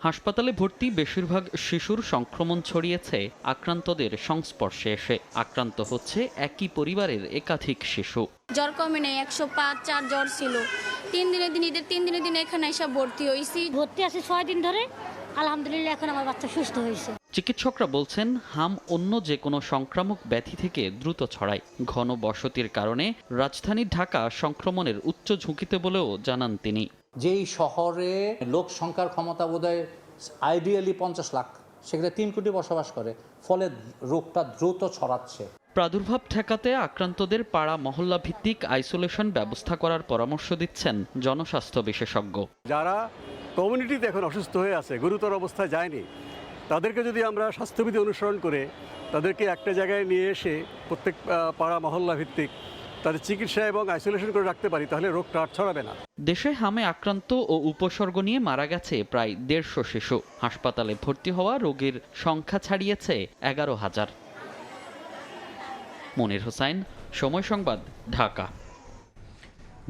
হাসপাতালে ভর্তি বেশিরভাগ শিশুর সংক্রমণ ছড়িয়েছে আক্রান্তদের সংস্পর্শে এসে। আক্রান্ত হচ্ছে একই পরিবারের একাধিক শিশু। জ্বর কমে নেই, 105-4 জ্বর ছিল। 3 দিনের দিন এখানে এসে ভর্তি হয়েছি। ভর্তি আছে 6 দিন ধরে, আলহামদুলিল্লাহ এখন আমার বাচ্চা সুস্থ হয়েছে। চিকিৎসকরা বলছেন হাম অন্য যে কোনো সংক্রামক ব্যাধি থেকে দ্রুত ছড়ায়। ঘন বসতির কারণে রাজধানী ঢাকা সংক্রমণের উচ্চ ঝুঁকিতে বলেও জানান তিনি। যেই শহরে লোক সংখ্যার ক্ষমতা বোধহয় আইডিয়ালি 50 লাখ, সেখানে 3 কোটি বসবাস করে, ফলে রোগটা দ্রুত ছড়াচ্ছে। প্রাদুর্ভাব ঠেকাতে আক্রান্তদের পাড়া মহল্লা ভিত্তিক আইসোলেশন ব্যবস্থা করার পরামর্শ দিচ্ছেন জনস্বাস্থ্য বিশেষজ্ঞ। যারা কমিউনিটিতে এখন অসুস্থ হয়ে আছে, গুরুতর অবস্থায় যায়নি, তাদেরকে যদি আমরা স্বাস্থ্যবিধি অনুসরণ করে তাদেরকে একটা জায়গায় নিয়ে এসে প্রত্যেক পাড়া মহল্লা ভিত্তিক তাদের চিকিৎসা এবং আইসোলেশন করে রাখতে পারি, তাহলে রোগটা আর ছড়াবে না। দেশে হামে আক্রান্ত ও উপসর্গ নিয়ে মারা গেছে প্রায় 150 শিশু। হাসপাতালে ভর্তি হওয়া রোগীর সংখ্যা ছাড়িয়েছে 11,000। মনির হোসাইন, সময় সংবাদ, ঢাকা।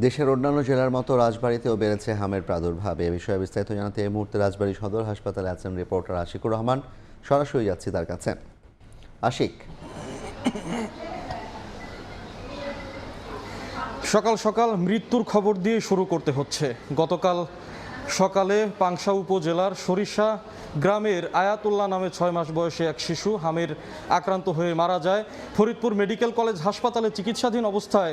দেশের অন্যান্য জেলার মতো রাজবাড়ীতেও বেড়েছে হামের প্রাদুর্ভাব। এ বিষয়ে বিস্তারিত জানাতে এই মুহূর্তে রাজবাড়ী সদর হাসপাতালে আছেন রিপোর্টার আশিকুর রহমান। সরাসরি যাচ্ছি তার কাছে। আশিক, সকাল সকাল মৃত্যুর খবর দিয়ে শুরু করতে হচ্ছে। গতকাল সকালে পাংশা উপজেলার সরিষা গ্রামের আয়াতুল্লাহ নামে 6 মাস বয়সী এক শিশু হামের আক্রান্ত হয়ে মারা যায়। ফরিদপুর মেডিকেল কলেজ হাসপাতালে চিকিৎসাধীন অবস্থায়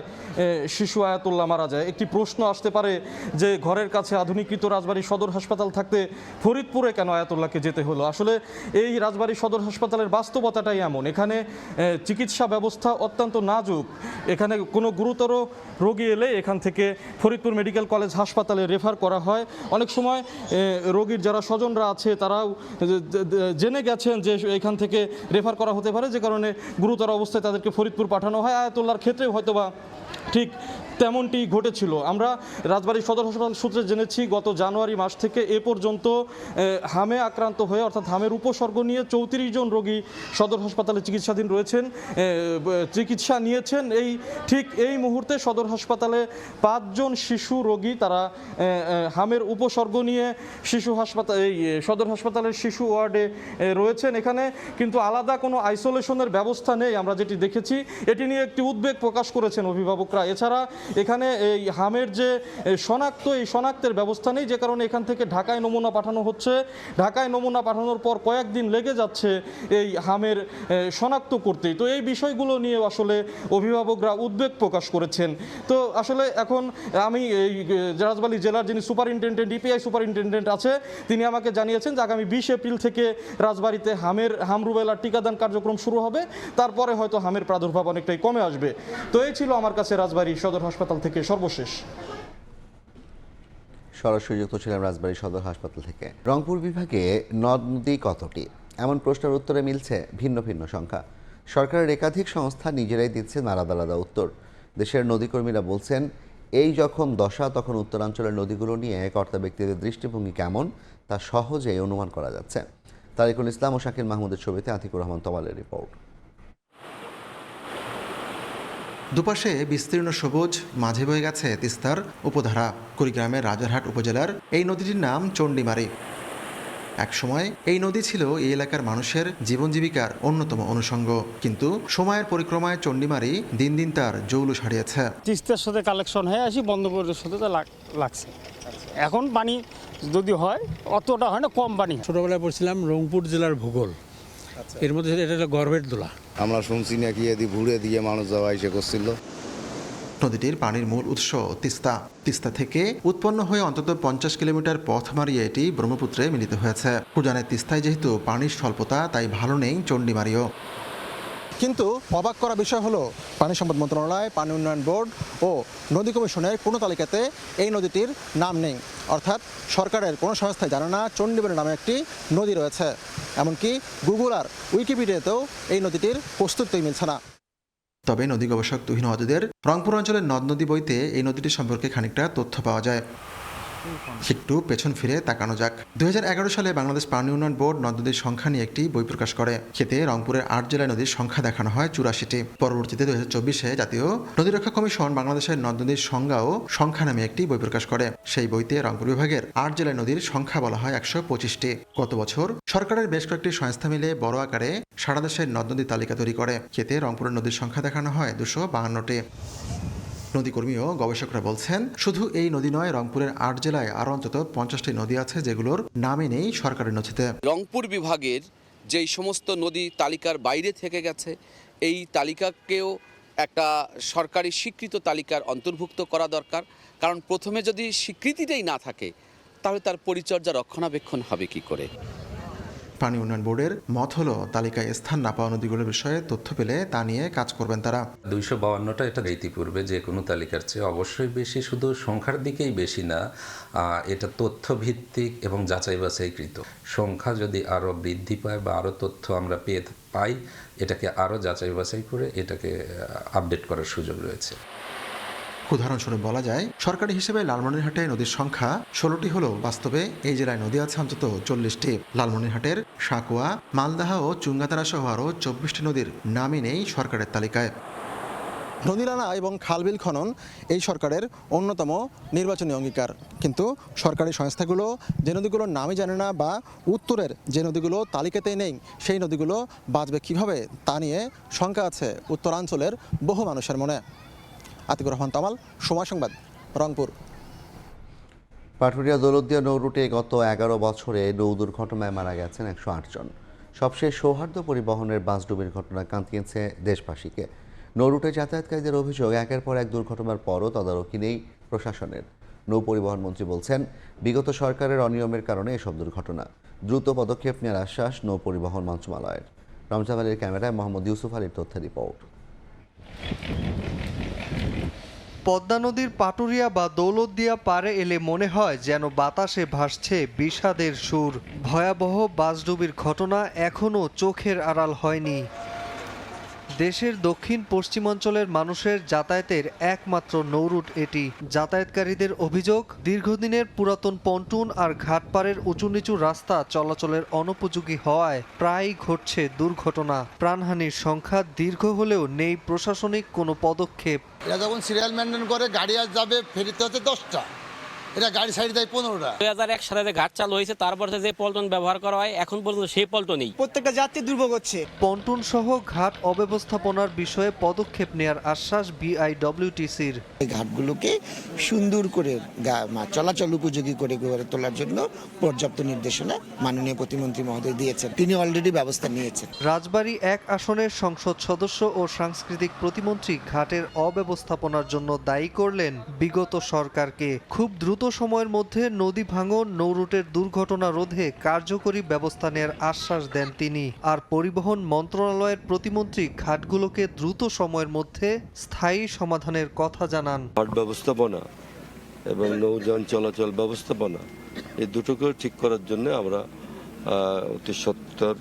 শিশু আয়াতুল্লাহ মারা যায়। একটি প্রশ্ন আসতে পারে যে ঘরের কাছে আধুনিকৃত রাজবাড়ী সদর হাসপাতাল থাকতে ফরিদপুরে কেন আয়াতুল্লাহকে যেতে হলো? আসলে এই রাজবাড়ী সদর হাসপাতালের বাস্তবতাটাই এমন। এখানে চিকিৎসা ব্যবস্থা অত্যন্ত নাজুক। এখানে কোনো গুরুতর রোগী এলে এখান থেকে ফরিদপুর মেডিকেল কলেজ হাসপাতালে রেফার করা হয়। অনেক সময় রোগীর যারা স্বজনরা আছে তারাও জেনে গেছেন যে এখান থেকে রেফার করা হতে পারে, যে কারণে গুরুতর অবস্থায় তাদেরকে ফরিদপুর পাঠানো হয়। আয়াতুল্লাহর ক্ষেত্রে হয়তোবা ঠিক তেমনটি ঘটেছিল। আমরা রাজবাড়ী সদর হাসপাতাল সূত্রে জেনেছি গত জানুয়ারি মাস থেকে এ পর্যন্ত হামে আক্রান্ত হয়ে, অর্থাৎ হামের উপসর্গ নিয়ে 34 জন রোগী সদর হাসপাতালে চিকিৎসাধীন রয়েছেন, চিকিৎসা নিয়েছেন। ঠিক এই মুহূর্তে সদর হাসপাতালে 5 জন শিশু রোগী তারা হামের উপসর্গ উপসর্গ নিয়ে শিশু হাসপাতাল, এই সদর হাসপাতালের শিশু ওয়ার্ডে রয়েছেন। এখানে কিন্তু আলাদা কোনো আইসোলেশনের ব্যবস্থা নেই। আমরা যেটি দেখেছি এটি নিয়ে একটি উদ্বেগ প্রকাশ করেছেন অভিভাবকরা। এছাড়া এখানে এই হামের যে শনাক্ত, এই শনাক্তের ব্যবস্থা নেই, যে কারণে এখান থেকে ঢাকায় নমুনা পাঠানো হচ্ছে। ঢাকায় নমুনা পাঠানোর পর কয়েকদিন লেগে যাচ্ছে এই হামের শনাক্ত করতেই। তো এই বিষয়গুলো নিয়ে আসলে অভিভাবকরা উদ্বেগ প্রকাশ করেছেন। তো আসলে এখন আমি এই রাজবাড়ী জেলার যিনি সুপারিনটেন্ডেন্ট, ইপিআই সুপারিনটেন্ডেন্ট আছে, তিনি আমাকে জানিয়েছেন যে আগামী 20 এপ্রিল থেকে রাজবাড়ীতে হাম রুবেলার টিকাদান কার্যক্রম শুরু হবে। তারপরে হয়তো হামের প্রাদুর্ভাব অনেকটাই কমে আসবে। তো এই ছিল আমার কাছে রাজবাড়ী সদর হাসপাতাল থেকে সর্বশেষ। সরাসরি যুক্ত ছিলাম রাজবাড়ী সদর হাসপাতাল থেকে। রংপুর বিভাগে নদ নদী কতটি, এমন প্রশ্নের উত্তরে মিলছে ভিন্ন ভিন্ন সংখ্যা। সরকারের একাধিক সংস্থা নিজেরাই দিচ্ছে আলাদা আলাদা উত্তর। দেশের নদীকর্মীরা বলছেন, এই যখন দশা তখন উত্তরাঞ্চলের নদীগুলো নিয়ে কর্তা ব্যক্তিদের দৃষ্টিভঙ্গি কেমন তা সহজেই অনুমান করা যাচ্ছে। তারিকুল ইসলাম ও শাকিল মাহমুদের ছবিতে আতিকুর রহমান তমালের রিপোর্ট। দুপাশে বিস্তীর্ণ সবুজ, মাঝে বয়ে গেছে তিস্তার উপধারা। কুড়িগ্রামের রাজারহাট উপজেলার এই নদীটির নাম চণ্ডীমারী। একসময় এই নদী ছিল এই এলাকার মানুষের জীবন জীবিকার অন্যতম অনুষঙ্গ, কিন্তু সময়ের পরিক্রমায় চণ্ডীমারী দিন দিন তার জৌলুস হারিয়েছে। তিস্তার সাথে কালেকশন হয়ে আসি, বন্ধুবরের সাথে তো লাগছে। এখন পানি যদি হয় অতটা হয় না, কম পানি। ছোটবেলায় পড়ছিলাম রংপুর জেলার ভূগোল, এর মধ্যে এটা হলো গর্ভের দোলা। আমরা শুনছি নাকি এদি ভুড়ে দিয়ে মানুষ যাওয়া এসে করছিল। নদীটির পানির মূল উৎস তিস্তা। তিস্তা থেকে উৎপন্ন হয়ে অন্তত 50 কিলোমিটার পথ মারিয়ে এটি ব্রহ্মপুত্রে মিলিত হয়েছে। উজানের তিস্তায় যেহেতু পানির স্বল্পতা, তাই ভালো নেই চণ্ডীমারীও। কিন্তু অবাক করা বিষয় হলো, পানি সম্পদ মন্ত্রণালয়, পানি উন্নয়ন বোর্ড ও নদী কমিশনের কোনো তালিকাতে এই নদীটির নাম নেই। অর্থাৎ সরকারের কোনো সংস্থায় জানে না চণ্ডীমারী নামে একটি নদী রয়েছে। এমনকি গুগল আর উইকিপিডিয়াতেও এই নদীটির অস্তিত্বই মিলছে না। তবে নদী গবেষক তুহিন ওয়াদুদের রংপুর অঞ্চলের নদ নদী বইতে এই নদীটি সম্পর্কে খানিকটা তথ্য পাওয়া যায়। একটু পেছন ফিরে তাকানো যাক। 2011 সালে বাংলাদেশ পানি উন্নয়ন বোর্ড নদ নদীর সংখ্যা নিয়ে একটি বই প্রকাশ করে। এতে রংপুরের 8 জেলায় নদীর সংখ্যা দেখানো হয় 84টি। পরবর্তীতে 2024-এ জাতীয় নদী রক্ষা কমিশন বাংলাদেশের নদ নদীর সংজ্ঞা ও সংখ্যা নামে একটি বই প্রকাশ করে। সেই বইতে রংপুর বিভাগের 8 জেলায় নদীর সংখ্যা বলা হয় 125টি। গত বছর সরকারের বেশ কয়েকটি সংস্থা মিলে বড় আকারে সারা দেশের নদ নদীর তালিকা তৈরি করে। এতে রংপুরের নদীর সংখ্যা দেখানো হয় 252টি। নদীকর্মী ও গবেষকরা বলছেন, শুধু এই নদী নয়, রংপুরের 8 জেলায় আরও অন্তত 50টি নদী আছে যেগুলোর নামে নেই সরকারের নথিতে। রংপুর বিভাগের যেই সমস্ত নদী তালিকার বাইরে থেকে গেছে, এই তালিকাকেও একটা সরকারি স্বীকৃত তালিকার অন্তর্ভুক্ত করা দরকার। কারণ প্রথমে যদি স্বীকৃতিটাই না থাকে, তাহলে তার পরিচর্যা রক্ষণাবেক্ষণ হবে কি করে? পানি উন্নয়ন বোর্ডের মত হলো, তালিকায় স্থান না পাওয়া নদীগুলোর বিষয়ে তথ্য পেলে তা নিয়ে কাজ করবেন তারা। 252টা এটা ইতিপূর্বে যে কোনো তালিকার চেয়ে অবশ্যই বেশি, শুধু সংখ্যার দিকেই বেশি না, এটা তথ্য ভিত্তিক এবং যাচাই বাছাইকৃত। সংখ্যা যদি আরও বৃদ্ধি পায় বা আরও তথ্য আমরা পাই, এটাকে আরও যাচাই বাছাই করে এটাকে আপডেট করার সুযোগ রয়েছে। উদাহরণস্বরূপ বলা যায়, সরকারি হিসেবে লালমনিরহাটে নদীর সংখ্যা 16টি হলেও বাস্তবে এই জেলায় নদী আছে অন্তত 40টি। লালমনিরহাটের সাঁকুয়া, মালদাহা ও চুঙ্গাতারা সহ আরও 24টি নদীর নামই নেই সরকারের তালিকায়। নদীনালা এবং খালবিল খনন এই সরকারের অন্যতম নির্বাচনী অঙ্গীকার, কিন্তু সরকারি সংস্থাগুলো যে নদীগুলোর নামই জানে না বা উত্তরের যে নদীগুলো তালিকাতেই নেই, সেই নদীগুলো বাঁচবে কিভাবে তা নিয়ে শঙ্কা আছে উত্তরাঞ্চলের বহু মানুষের মনে। আতিকুর রহমান তামাল, সময় সংবাদ, রংপুর। পাটুরিয়া দৌলতদিয়া নৌ রুটে গত 11 বছরে নৌ দুর্ঘটনায় মারা গেছেন 108 জন। সবশেষ সৌহার্দ্য পরিবহনের বাসডুবির ঘটনা কাঁদিয়েছে দেশবাসীকে। নৌ রুটে যাতায়াতকারীদের অভিযোগ, একের পর এক দুর্ঘটনার পরও তদারকি নেই প্রশাসনের। নৌ পরিবহন মন্ত্রী বলছেন, বিগত সরকারের অনিয়মের কারণে এসব দুর্ঘটনা। দ্রুত পদক্ষেপ নেওয়ার আশ্বাস নৌ পরিবহন মন্ত্রণালয়ের। রমজান আলীর ক্যামেরায় মোহাম্মদ ইউসুফ আলীর তথ্য রিপোর্ট। পদ্মা নদীর পাটুরিয়া বা দৌলতদিয়া পারে এলে মনে হয় যেন বাতাসে ভাসছে বিষাদের সুর। ভয়াবহ বাসডুবির ঘটনা এখনও চোখের আড়াল হয়নি। দেশের দক্ষিণ পশ্চিমাঞ্চলের মানুষের যাতায়াতের একমাত্র নৌরুট এটি। যাতায়াতকারীদের অভিযোগ, দীর্ঘদিনের পুরাতন পন্টুন আর ঘাটপাড়ের উঁচু নিচু রাস্তা চলাচলের অনুপযোগী হওয়ায় প্রায়ই ঘটছে দুর্ঘটনা। প্রাণহানির সংখ্যা দীর্ঘ হলেও নেই প্রশাসনিক কোনো পদক্ষেপ। এরা যখন সিরিয়াল মেনটেন করে, গাড়ি আর যাবে ফেরিতে হচ্ছে 10টা, এটা গাড়ি সাইড দেয় 15টা। 2001 সালে যে ঘাট চালু হয়েছে তারপর যে পল্টন ব্যবহার করা হয় এখন পর্যন্ত সেই পল্টনই প্রত্যেকটা যাত্রী দুর্ভোগ হচ্ছে। পন্টন সহ ঘাট অব্যবস্থাপনার বিষয়ে পদক্ষেপ নেয়ার আশ্বাস বিআইডব্লিউটিসির। এই ঘাটগুলোকে সুন্দর করে চলাচল উপযোগী করে গড়ে তোলার জন্য পর্যাপ্ত নির্দেশনা মাননীয় প্রতিমন্ত্রী মহোদয় দিয়েছেন, তিনি অলরেডি ব্যবস্থা নিয়েছেন। রাজবাড়ী 1 আসনের সংসদ সদস্য ও সাংস্কৃতিক প্রতিমন্ত্রী ঘাটের অব্যবস্থাপনার জন্য দায়ী করলেন বিগত সরকারকে। খুব দ্রুত সময়ের মধ্যে নদী ভাঙন, নৌরুটের দুর্ঘটনা রোধে কার্যকরী ব্যবস্থা নেওয়ার আশ্বাস দেন তিনি। আর পরিবহন মন্ত্রণালয়ের প্রতিমন্ত্রী ঘাটগুলোকে দ্রুত সময়ের মধ্যে স্থায়ী সমাধানের কথা জানান। ঘাট ব্যবস্থাপনা এবং নৌযান চলাচল ব্যবস্থাপনা এই দুটোকে ঠিক করার জন্য আমরা অতি সত্বর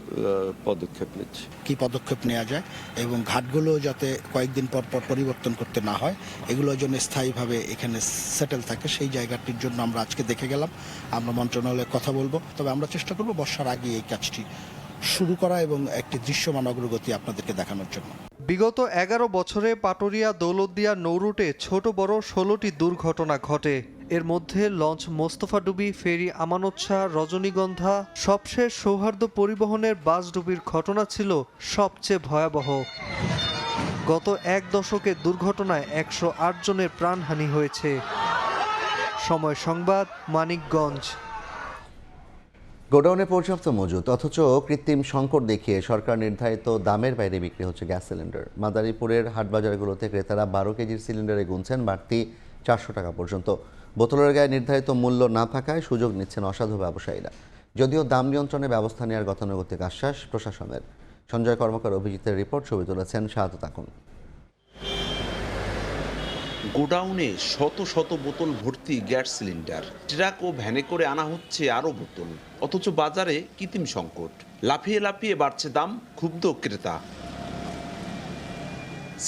পদক্ষেপ নিচ্ছি। কি পদক্ষেপ নেওয়া যায় এবং ঘাটগুলো যাতে কয়েকদিন পর পর পরিবর্তন করতে না হয়, এগুলোর জন্য স্থায়ীভাবে এখানে সেটেল থাকে, সেই জায়গাটির জন্য আমরা আজকে দেখে গেলাম। আমরা মন্ত্রণালয়ে কথা বলবো, তবে আমরা চেষ্টা করব বর্ষার আগে এই কাজটি শুরু করা এবং একটি দৃশ্যমান অগ্রগতি আপনাদেরকে দেখানোর জন্য। বিগত 11 বছরে পাটুরিয়া দৌলতদিয়া নৌরুটে ছোট বড় 16টি দুর্ঘটনা ঘটে। এর মধ্যে লঞ্চ মোস্তফাডুবি, ফেরি আমানত শাহ, রজনীগন্ধা, সবশেষ সৌহার্দ্য পরিবহনের বাসডুবির ঘটনা ছিল সবচেয়ে ভয়াবহ। গত 1 দশকের দুর্ঘটনায় 108 জনের প্রাণহানি হয়েছে। সময় সংবাদ, মানিকগঞ্জ। গোডাউনে পর্যাপ্ত মজুত অথচ কৃত্রিম সংকট দেখিয়ে সরকার নির্ধারিত দামের বাইরে বিক্রি হচ্ছে গ্যাস সিলিন্ডার। মাদারীপুরের হাটবাজারগুলোতে ক্রেতারা 12 কেজির সিলিন্ডারে গুনছেন বাড়তি 400 টাকা পর্যন্ত। বোতলের গায়ে নির্ধারিত মূল্য না থাকায় সুযোগ নিচ্ছেন অসাধু ব্যবসায়ীরা। যদিও দাম নিয়ন্ত্রণে ব্যবস্থা নেওয়ার গতানুগতিক আশ্বাস প্রশাসনের। সঞ্জয় কর্মকার অভিজিতের রিপোর্ট, ছবি তুলেছেন শাহাদত আকুন। গোডাউনে শত শত বোতল ভর্তি গ্যাস সিলিন্ডার, ট্রাক ও ভ্যানে করে আনা হচ্ছে আরও বোতল, অথচ বাজারে কৃত্রিম সংকট। লাফিয়ে লাফিয়ে বাড়ছে দাম, ক্ষুব্ধ ক্রেতা।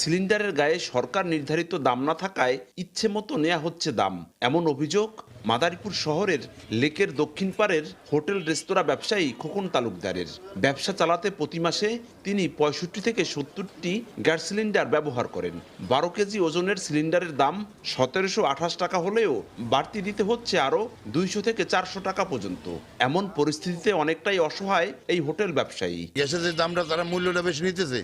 সিলিন্ডারের গায়ে সরকার নির্ধারিত দাম না থাকায় ইচ্ছে মতো নেওয়া হচ্ছে দাম, এমন অভিযোগ মাদারীপুর শহরের লেকের দক্ষিণ পাড়ের হোটেল রেস্তোরাঁ ব্যবসায়ী খোকন তালুকদারের। ব্যবসা চালাতে প্রতি মাসে তিনি 65 থেকে 70টি গ্যাস সিলিন্ডার ব্যবহার করেন। 12 কেজি ওজনের সিলিন্ডারের দাম 1728 টাকা হলেও বাড়তি দিতে হচ্ছে আরও 200 থেকে 400 টাকা পর্যন্ত। এমন পরিস্থিতিতে অনেকটাই অসহায় এই হোটেল ব্যবসায়ী। গ্যাসের যে দামটা তারা মূল্যটা বেশি নিতেছে,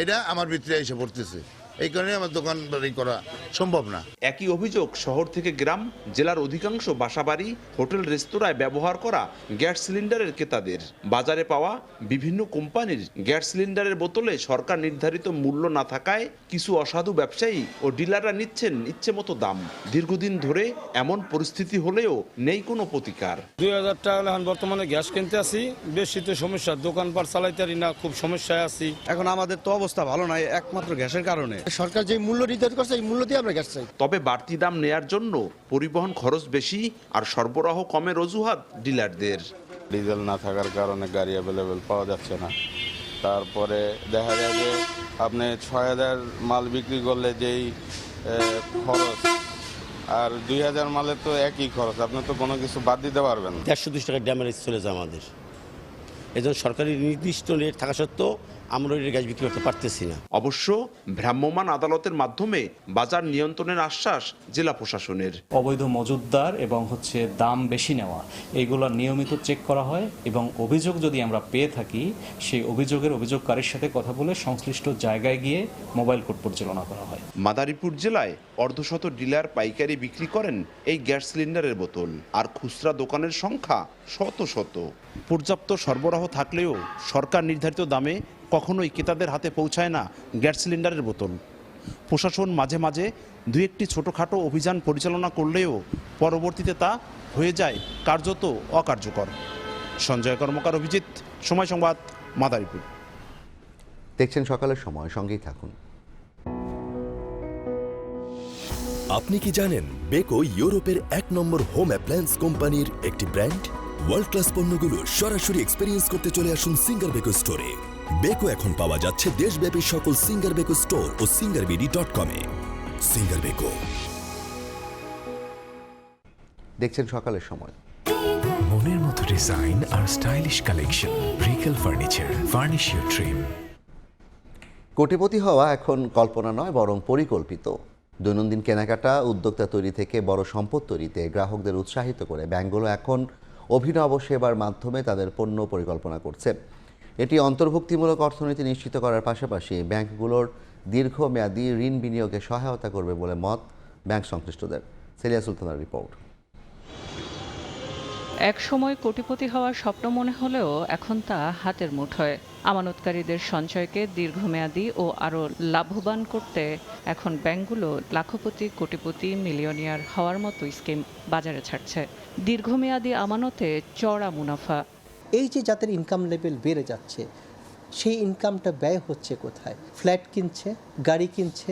এটা আমার ভিতরে এসে পড়তেছে, এই কারণে আমার দোকান করা সম্ভব না। একই অভিযোগ শহর থেকে গ্রাম, জেলার অধিকাংশ বাসাবাড়ি, হোটেল রেস্তোরাঁয় ব্যবহার করা গ্যাস সিলিন্ডারের ক্রেতাদের। বাজারে পাওয়া বিভিন্ন কোম্পানির গ্যাস সিলিন্ডারের বোতলে সরকার নির্ধারিত মূল্য না থাকায় কিছু অসাধু ব্যবসায়ী ও ডিলাররা নিচ্ছেন ইচ্ছে মতো দাম। দীর্ঘদিন ধরে এমন পরিস্থিতি হলেও নেই কোনো প্রতিকার। 2000 টাকা এখন বর্তমানে গ্যাস কিনতে আসি, বেশি তো সমস্যা, দোকানপাট চালাইতে পারি না, খুব সমস্যায় আছি। এখন আমাদের তো অবস্থা ভালো নাই, একমাত্র গ্যাসের কারণে। সরকার যে মূল্য নির্ধারণ করছে, এই মূল্য দিয়ে আমরা গ্যাস চাই। তবে বাড়তি দাম নেয়ার জন্য পরিবহন খরচ বেশি আর সরবরাহ কমের অজুহাত ডিলারদের। ডিজেল না থাকার কারণে গাড়ি অ্যাভেলেবেল পাওয়া যাচ্ছে না। তারপরে দেখা যায় যে আপনি 6000 মাল বিক্রি করলে যেই খরচ আর 2000 মালের তো একই খরচ, আপনি তো কোনো কিছু বাদ দিতে পারবেন না। 120 টাকা ড্যামেজ চলে যায় আমাদের। এই জন্য সরকারি নির্দিষ্ট রেট থাকা সত্ত্বেও আমরা গ্যাস বিক্রি করতে পারতেছি না। অবশ্য ভ্রাম্যমাণ আদালতের মাধ্যমে বাজার নিয়ন্ত্রণের আশ্বাস জেলা প্রশাসনের। অবৈধ মজুতদার এবং দাম বেশি নেওয়া, এইগুলো নিয়মিত চেক করা হয় এবং অভিযোগ যদি আমরা পেয়ে থাকি সেই অভিযোগকারীর সাথে কথা বলে সংশ্লিষ্ট জায়গায় গিয়ে মোবাইল কোর্ট পরিচালনা করা হয়। মাদারীপুর জেলায় অর্ধশত ডিলার পাইকারি বিক্রি করেন এই গ্যাস সিলিন্ডারের বোতল, আর খুচরা দোকানের সংখ্যা শত শত। পর্যাপ্ত সরবরাহ থাকলেও সরকার নির্ধারিত দামে কখনোই ক্রেতাদের হাতে পৌঁছায় না গ্যাস সিলিন্ডারের বোতল। প্রশাসন মাঝে মাঝে দু একটি ছোটোখাটো অভিযান পরিচালনা করলেও পরবর্তীতে তা হয়ে যায় কার্যত অকার্যকর। সঞ্জয় কর্মকার, অভিজিৎ, সময় সংবাদ, মাদারীপুর। দেখছেন সকালের সময়, সঙ্গেই থাকুন। আপনি কি জানেন বেকো ইউরোপের 1 নম্বর হোম অ্যাপ্লায়েন্স কোম্পানির একটি ব্র্যান্ড? ওয়ার্ল্ড ক্লাস পণ্যগুলো সরাসরি এক্সপেরিয়েন্স করতে চলে আসুন সিঙ্গার বেকো স্টোরে। বেকো এখন পাওয়া যাচ্ছে দেশব্যাপী সকল সিঙ্গার বেকো স্টোর ও singarbeedi.com-এ। Singer Beko. দেখছেন সকালের সময়। মনের মতো ডিজাইন আর stylish collection, Regal furniture, furnish your dream. কোটিপতি হওয়া এখন কল্পনা নয়, বরং পরিকল্পিত। দৈনন্দিন কেনাকাটা, উদ্যোক্তা তৈরি থেকে বড় সম্পদ তৈরিতে গ্রাহকদের উৎসাহিত করে ব্যাংকগুলো এখন অভিনব সেবার মাধ্যমে তাদের পণ্য পরিকল্পনা করছে। এটি অন্তর্ভুক্তিমূলক অর্থনীতি নিশ্চিত করার পাশাপাশি ব্যাংকগুলোর দীর্ঘমেয়াদী ঋণ বিনিয়োগে সহায়তা করবে বলে মত ব্যাংক সংশ্লিষ্টদের। সেলিয়া সুলতানার রিপোর্ট। এক সময় কোটিপতি হওয়ার স্বপ্ন মনে হলেও এখন তা হাতের মুঠোয়। আমানতকারীদের সঞ্চয়কে দীর্ঘমেয়াদী ও আরও লাভবান করতে এখন ব্যাংকগুলো লাখপতি, কোটিপতি, মিলিয়নিয়ার হওয়ার মতো স্কিম বাজারে ছাড়ছে। দীর্ঘমেয়াদী আমানতে চড়া মুনাফা। এই যে যাদের ইনকাম লেভেল বেড়ে যাচ্ছে, সেই ইনকামটা ব্যয় হচ্ছে কোথায়? ফ্ল্যাট কিনছে, গাড়ি কিনছে।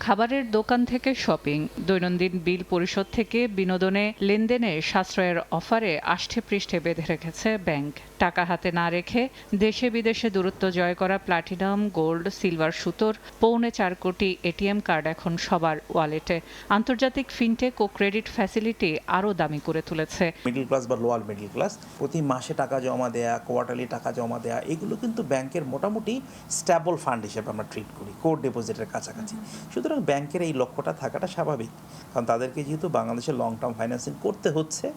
খাবারের দোকান থেকে শপিং, দৈনন্দিন বিল পরিশোধ থেকে বিনোদনে লেনদেনে সাশ্রয়ের অফারে আষ্ঠে পৃষ্ঠে বেঁধে রেখেছে ব্যাংক। টাকা হাতে না রেখে দেশে বিদেশে দূরত্ব জয় করা প্লাটিনাম, গোল্ড, সিলভার সুতোর 4.25 কোটি এটিএম কার্ড এখন সবার ওয়ালেটে। আন্তর্জাতিক ফিনটেক ও ক্রেডিট ফ্যাসিলিটি আরও দামি করে তুলেছে। মিডল ক্লাস বা লোয়ার মিডল ক্লাস প্রতি মাসে টাকা জমা দেয়া, কোয়ার্টারলি টাকা জমা দেয়া, এগুলো কিন্তু ব্যাংকের মোটামুটি স্ট্যাবল ফান্ড হিসেবে আমরা ট্রিট করি, কোর ডিপোজিটের কাছাকাছি। সুতরাং ব্যাংকের এই লক্ষ্যটা থাকাটা স্বাভাবিক, কারণ তাদেরকে যেহেতু বাংলাদেশের লং টার্ম ফাইন্যান্সিং করতে হচ্ছে।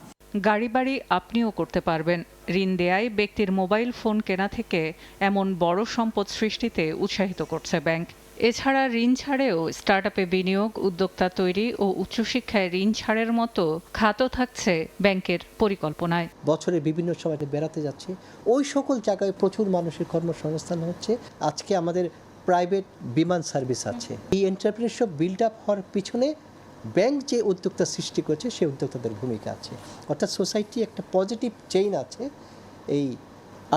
গাড়ি বাড়ি আপনিও করতে পারবেন। ঋণ দেয়ায় ব্যক্তির মোবাইল ফোন কেনা থেকে এমন বড় সম্পদ সৃষ্টিতে উৎসাহিত করছে ব্যাংক। এছাড়া ঋণ ছাড়েও স্টার্টআপে বিনিয়োগ, উদ্যোক্তা তৈরি ও উচ্চশিক্ষায় ঋণ ছাড়ের মতো খাতও থাকছে ব্যাংকের পরিকল্পনায়। বছরে বিভিন্ন সময় বেড়াতে যাচ্ছে, ওই সকল জায়গায় প্রচুর মানুষের কর্মসংস্থান হচ্ছে। আজকে আমাদের প্রাইভেট বিমান সার্ভিস আছে। এই এন্টারপ্রেনারশিপ বিল্ড আপ হওয়ার পিছনে ব্যাংক যে উদ্যোক্তা সৃষ্টি করছে, সেই উদ্যোক্তাদের ভূমিকা আছে। অর্থাৎ সোসাইটি একটা পজিটিভ চেইন আছে এই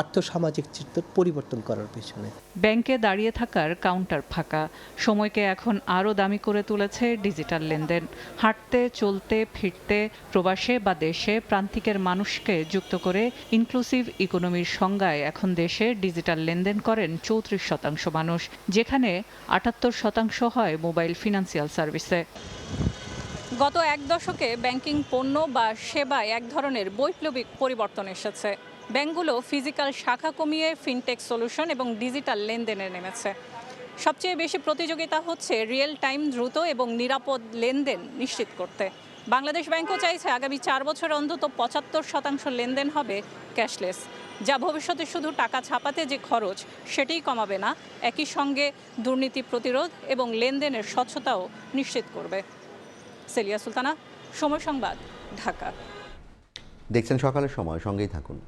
আর্থসামাজিক চিত্র পরিবর্তন করার পেছনে। ব্যাংকে দাঁড়িয়ে থাকার কাউন্টার ফাঁকা। সময়কে এখন আরও দামি করে তুলেছে ডিজিটাল লেনদেন। হাঁটতে, চলতে, ফিরতে, প্রবাসে বা দেশে প্রান্তিকের মানুষকে যুক্ত করে ইনক্লুসিভ ইকোনমির সংজ্ঞায় এখন দেশে ডিজিটাল লেনদেন করেন 34% মানুষ, যেখানে 78% হয় মোবাইল ফিনান্সিয়াল সার্ভিসে। গত এক দশকে ব্যাংকিং পণ্য বা সেবায় এক ধরনের বৈপ্লবিক পরিবর্তন এসেছে। ব্যাংকগুলো ফিজিক্যাল শাখা কমিয়ে ফিনটেক সলিউশন এবং ডিজিটাল লেনদেনে নেমেছে। সবচেয়ে বেশি প্রতিযোগিতা হচ্ছে রিয়েল টাইম, দ্রুত এবং নিরাপদ লেনদেন নিশ্চিত করতে। বাংলাদেশ ব্যাংকও চাইছে আগামী 4 বছরে অন্তত 75% লেনদেন হবে ক্যাশলেস, যা ভবিষ্যতে শুধু টাকা ছাপাতে যে খরচ সেটিই কমাবে না, একই সঙ্গে দুর্নীতি প্রতিরোধ এবং লেনদেনের স্বচ্ছতাও নিশ্চিত করবে। সেলিয়া সুলতানা, সময় সংবাদ, ঢাকা। দেখছেন সকালের সময়, সঙ্গেই থাকুন।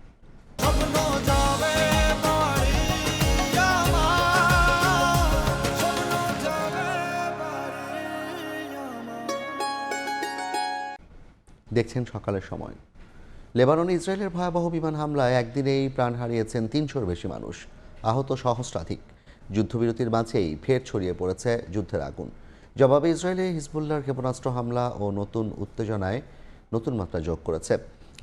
দেখছেন সকালের সময়। লেবাননে ইসরায়েলের ভয়াবহ বিমান হামলায় একদিনেই প্রাণ হারিয়েছেন 300-র বেশি মানুষ, আহত সহস্রাধিক। যুদ্ধবিরতির মাঝেই ফের ছড়িয়ে পড়েছে যুদ্ধের আগুন। জবাবে ইসরায়েলে হিজবুল্লাহর ক্ষেপণাস্ত্র হামলা ও নতুন উত্তেজনায় নতুন মাত্রা যোগ করেছে।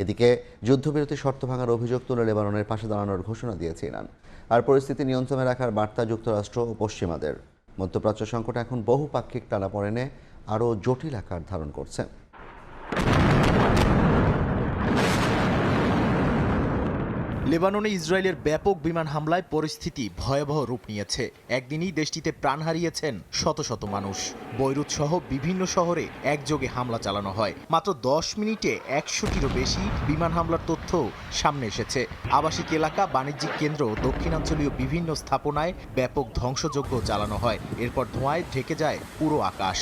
এদিকে যুদ্ধবিরতির শর্ত ভাঙার অভিযোগ তুলে লেবাননের পাশে দাঁড়ানোর ঘোষণা দিয়েছে ইরান। আর পরিস্থিতি নিয়ন্ত্রণে রাখার বার্তা যুক্তরাষ্ট্র ও পশ্চিমাদের। মধ্যপ্রাচ্য সংকট এখন বহুপাক্ষিক টানাপোড়েনে আরও জটিল আকার ধারণ করছে। লেবাননে ইসরায়েলের ব্যাপক বিমান হামলায় পরিস্থিতি ভয়াবহ রূপ নিয়েছে। একদিনই দেশটিতে প্রাণ হারিয়েছেন শত শত মানুষ। বৈরুত সহ বিভিন্ন শহরে একযোগে হামলা চালানো হয়। মাত্র 10 মিনিটে 100টিরও বেশি বিমান হামলার তথ্য সামনে এসেছে। আবাসিক এলাকা, বাণিজ্যিক কেন্দ্র, দক্ষিণাঞ্চলীয় বিভিন্ন স্থাপনায় ব্যাপক ধ্বংসযজ্ঞ চালানো হয়। এরপর ধোঁয়ায় ঢেকে যায় পুরো আকাশ।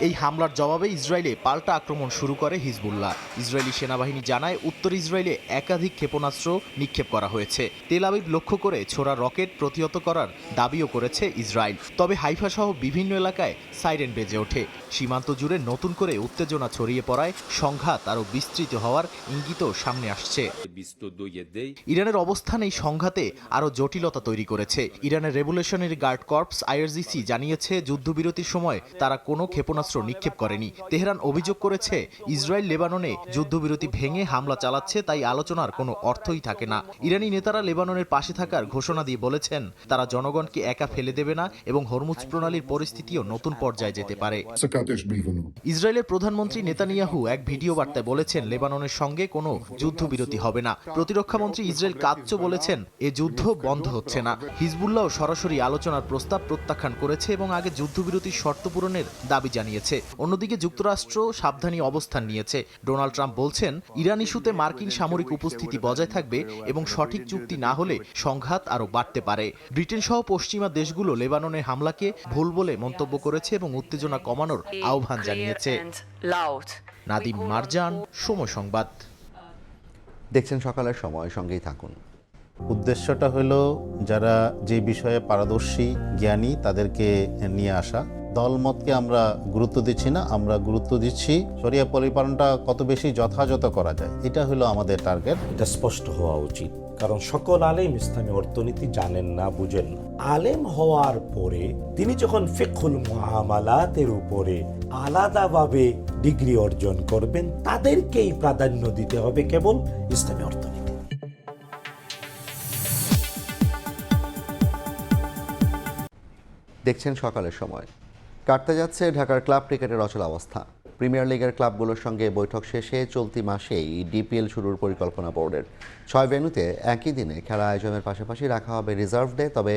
এই হামলার জবাবে ইসরায়েলে পাল্টা আক্রমণ শুরু করে হিজবুল্লাহ। ইসরায়েলি সেনাবাহিনী জানায় উত্তর ইসরায়েলে একাধিক ক্ষেপণাস্ত্র নিক্ষেপ করা হয়েছে। তেল আবিব লক্ষ্য করে ছোড়া রকেট প্রতিহত করার দাবিও করেছে ইসরায়েল। তবে হাইফা সহ বিভিন্ন এলাকায় সাইরেন বেজে ওঠে। সীমান্ত জুড়ে নতুন করে উত্তেজনা ছড়িয়ে পড়ায় সংঘাত আরও বিস্তৃত হওয়ার ইঙ্গিতও সামনে আসছে। ইরানের অবস্থান এই সংঘাতে আরও জটিলতা তৈরি করেছে। ইরানের রেভলিউশনারি গার্ড কর্পস IRGC জানিয়েছে যুদ্ধবিরতির সময় তারা কোনো ক্ষেপণাস্ত্র অস্ত্র নিক্ষেপ করেনি। তেহরান অভিযোগ করেছে ইসরায়েল লেবাননে যুদ্ধবিরতি ভেঙে হামলা চালাচ্ছে, তাই আলোচনার কোনো অর্থই থাকে না। ইরানি নেতারা লেবাননের পাশে থাকার ঘোষণা দিয়ে বলেছেন তারা জনগণকে একা ফেলে দেবে না এবং হরমুজ প্রণালীর পরিস্থিতিও নতুন পর্যায়ে যেতে পারে। ইসরায়েলের প্রধানমন্ত্রী নেতানিয়াহু এক ভিডিও বার্তায় বলেছেন লেবাননের সঙ্গে কোনো যুদ্ধবিরতি হবে না। প্রতিরক্ষামন্ত্রী ইসরায়েল কাৎজও বলেছেন এ যুদ্ধ বন্ধ হচ্ছে না। হিজবুল্লাহ সরাসরি আলোচনার প্রস্তাব প্রত্যাখ্যান করেছে এবং আগে যুদ্ধবিরতির শর্ত পূরণের দাবি জানিয়েছে। অন্যদিকে যুক্তরাষ্ট্র সাবধানী অবস্থান নিয়েছে। ডোনাল্ড ট্রাম্প বলছেন ইরান ইস্যুতে মার্কিন সামরিক উপস্থিতি বজায় থাকবে এবং সঠিক চুক্তি না হলে সংঘাত আরও বাড়তে পারে। ব্রিটেন সহ পশ্চিমা দেশগুলো লেবাননের হামলাকে ভুল বলে মন্তব্য করেছে এবং উত্তেজনা কমানোর আহ্বান জানিয়েছে। নাদিম মারজান, সময় সংবাদ। দেখছেন সকালের সময়, সঙ্গেই থাকুন। উদ্দেশ্যটা হলো যারা যে বিষয়ে পারদর্শী জ্ঞানী তাদেরকে নিয়ে আসা। দলমতকে আমরা গুরুত্ব দিচ্ছি না, আমরা গুরুত্ব দিচ্ছি শরিয়া পরিপালনটা কত বেশি যথাযথ করা যায়, এটা হলো আমাদের টার্গেট। এটা স্পষ্ট হওয়া উচিত, কারণ সকল আলেম ইসলামী অর্থনীতি জানেন না, বুঝেন না। আলেম হওয়ার পরে তিনি যখন ফিকহুল মুআমালাতের উপরে আলাদাভাবে ডিগ্রি অর্জন করবেন, তাদেরকেই প্রাধান্য দিতে হবে কেবল ইসলামী অর্থনীতি। দেখছেন সকালের সময়। কাটতে যাচ্ছে ঢাকার ক্লাব ক্রিকেটের অচল অবস্থা। প্রিমিয়ার লিগের ক্লাবগুলোর সঙ্গে বৈঠক শেষে চলতি মাসেই ডিপিএল শুরুর পরিকল্পনা বোর্ডের। 6 ভেন্যুতে একই দিনে খেলা আয়োজনের পাশাপাশি রাখা হবে রিজার্ভ ডে, তবে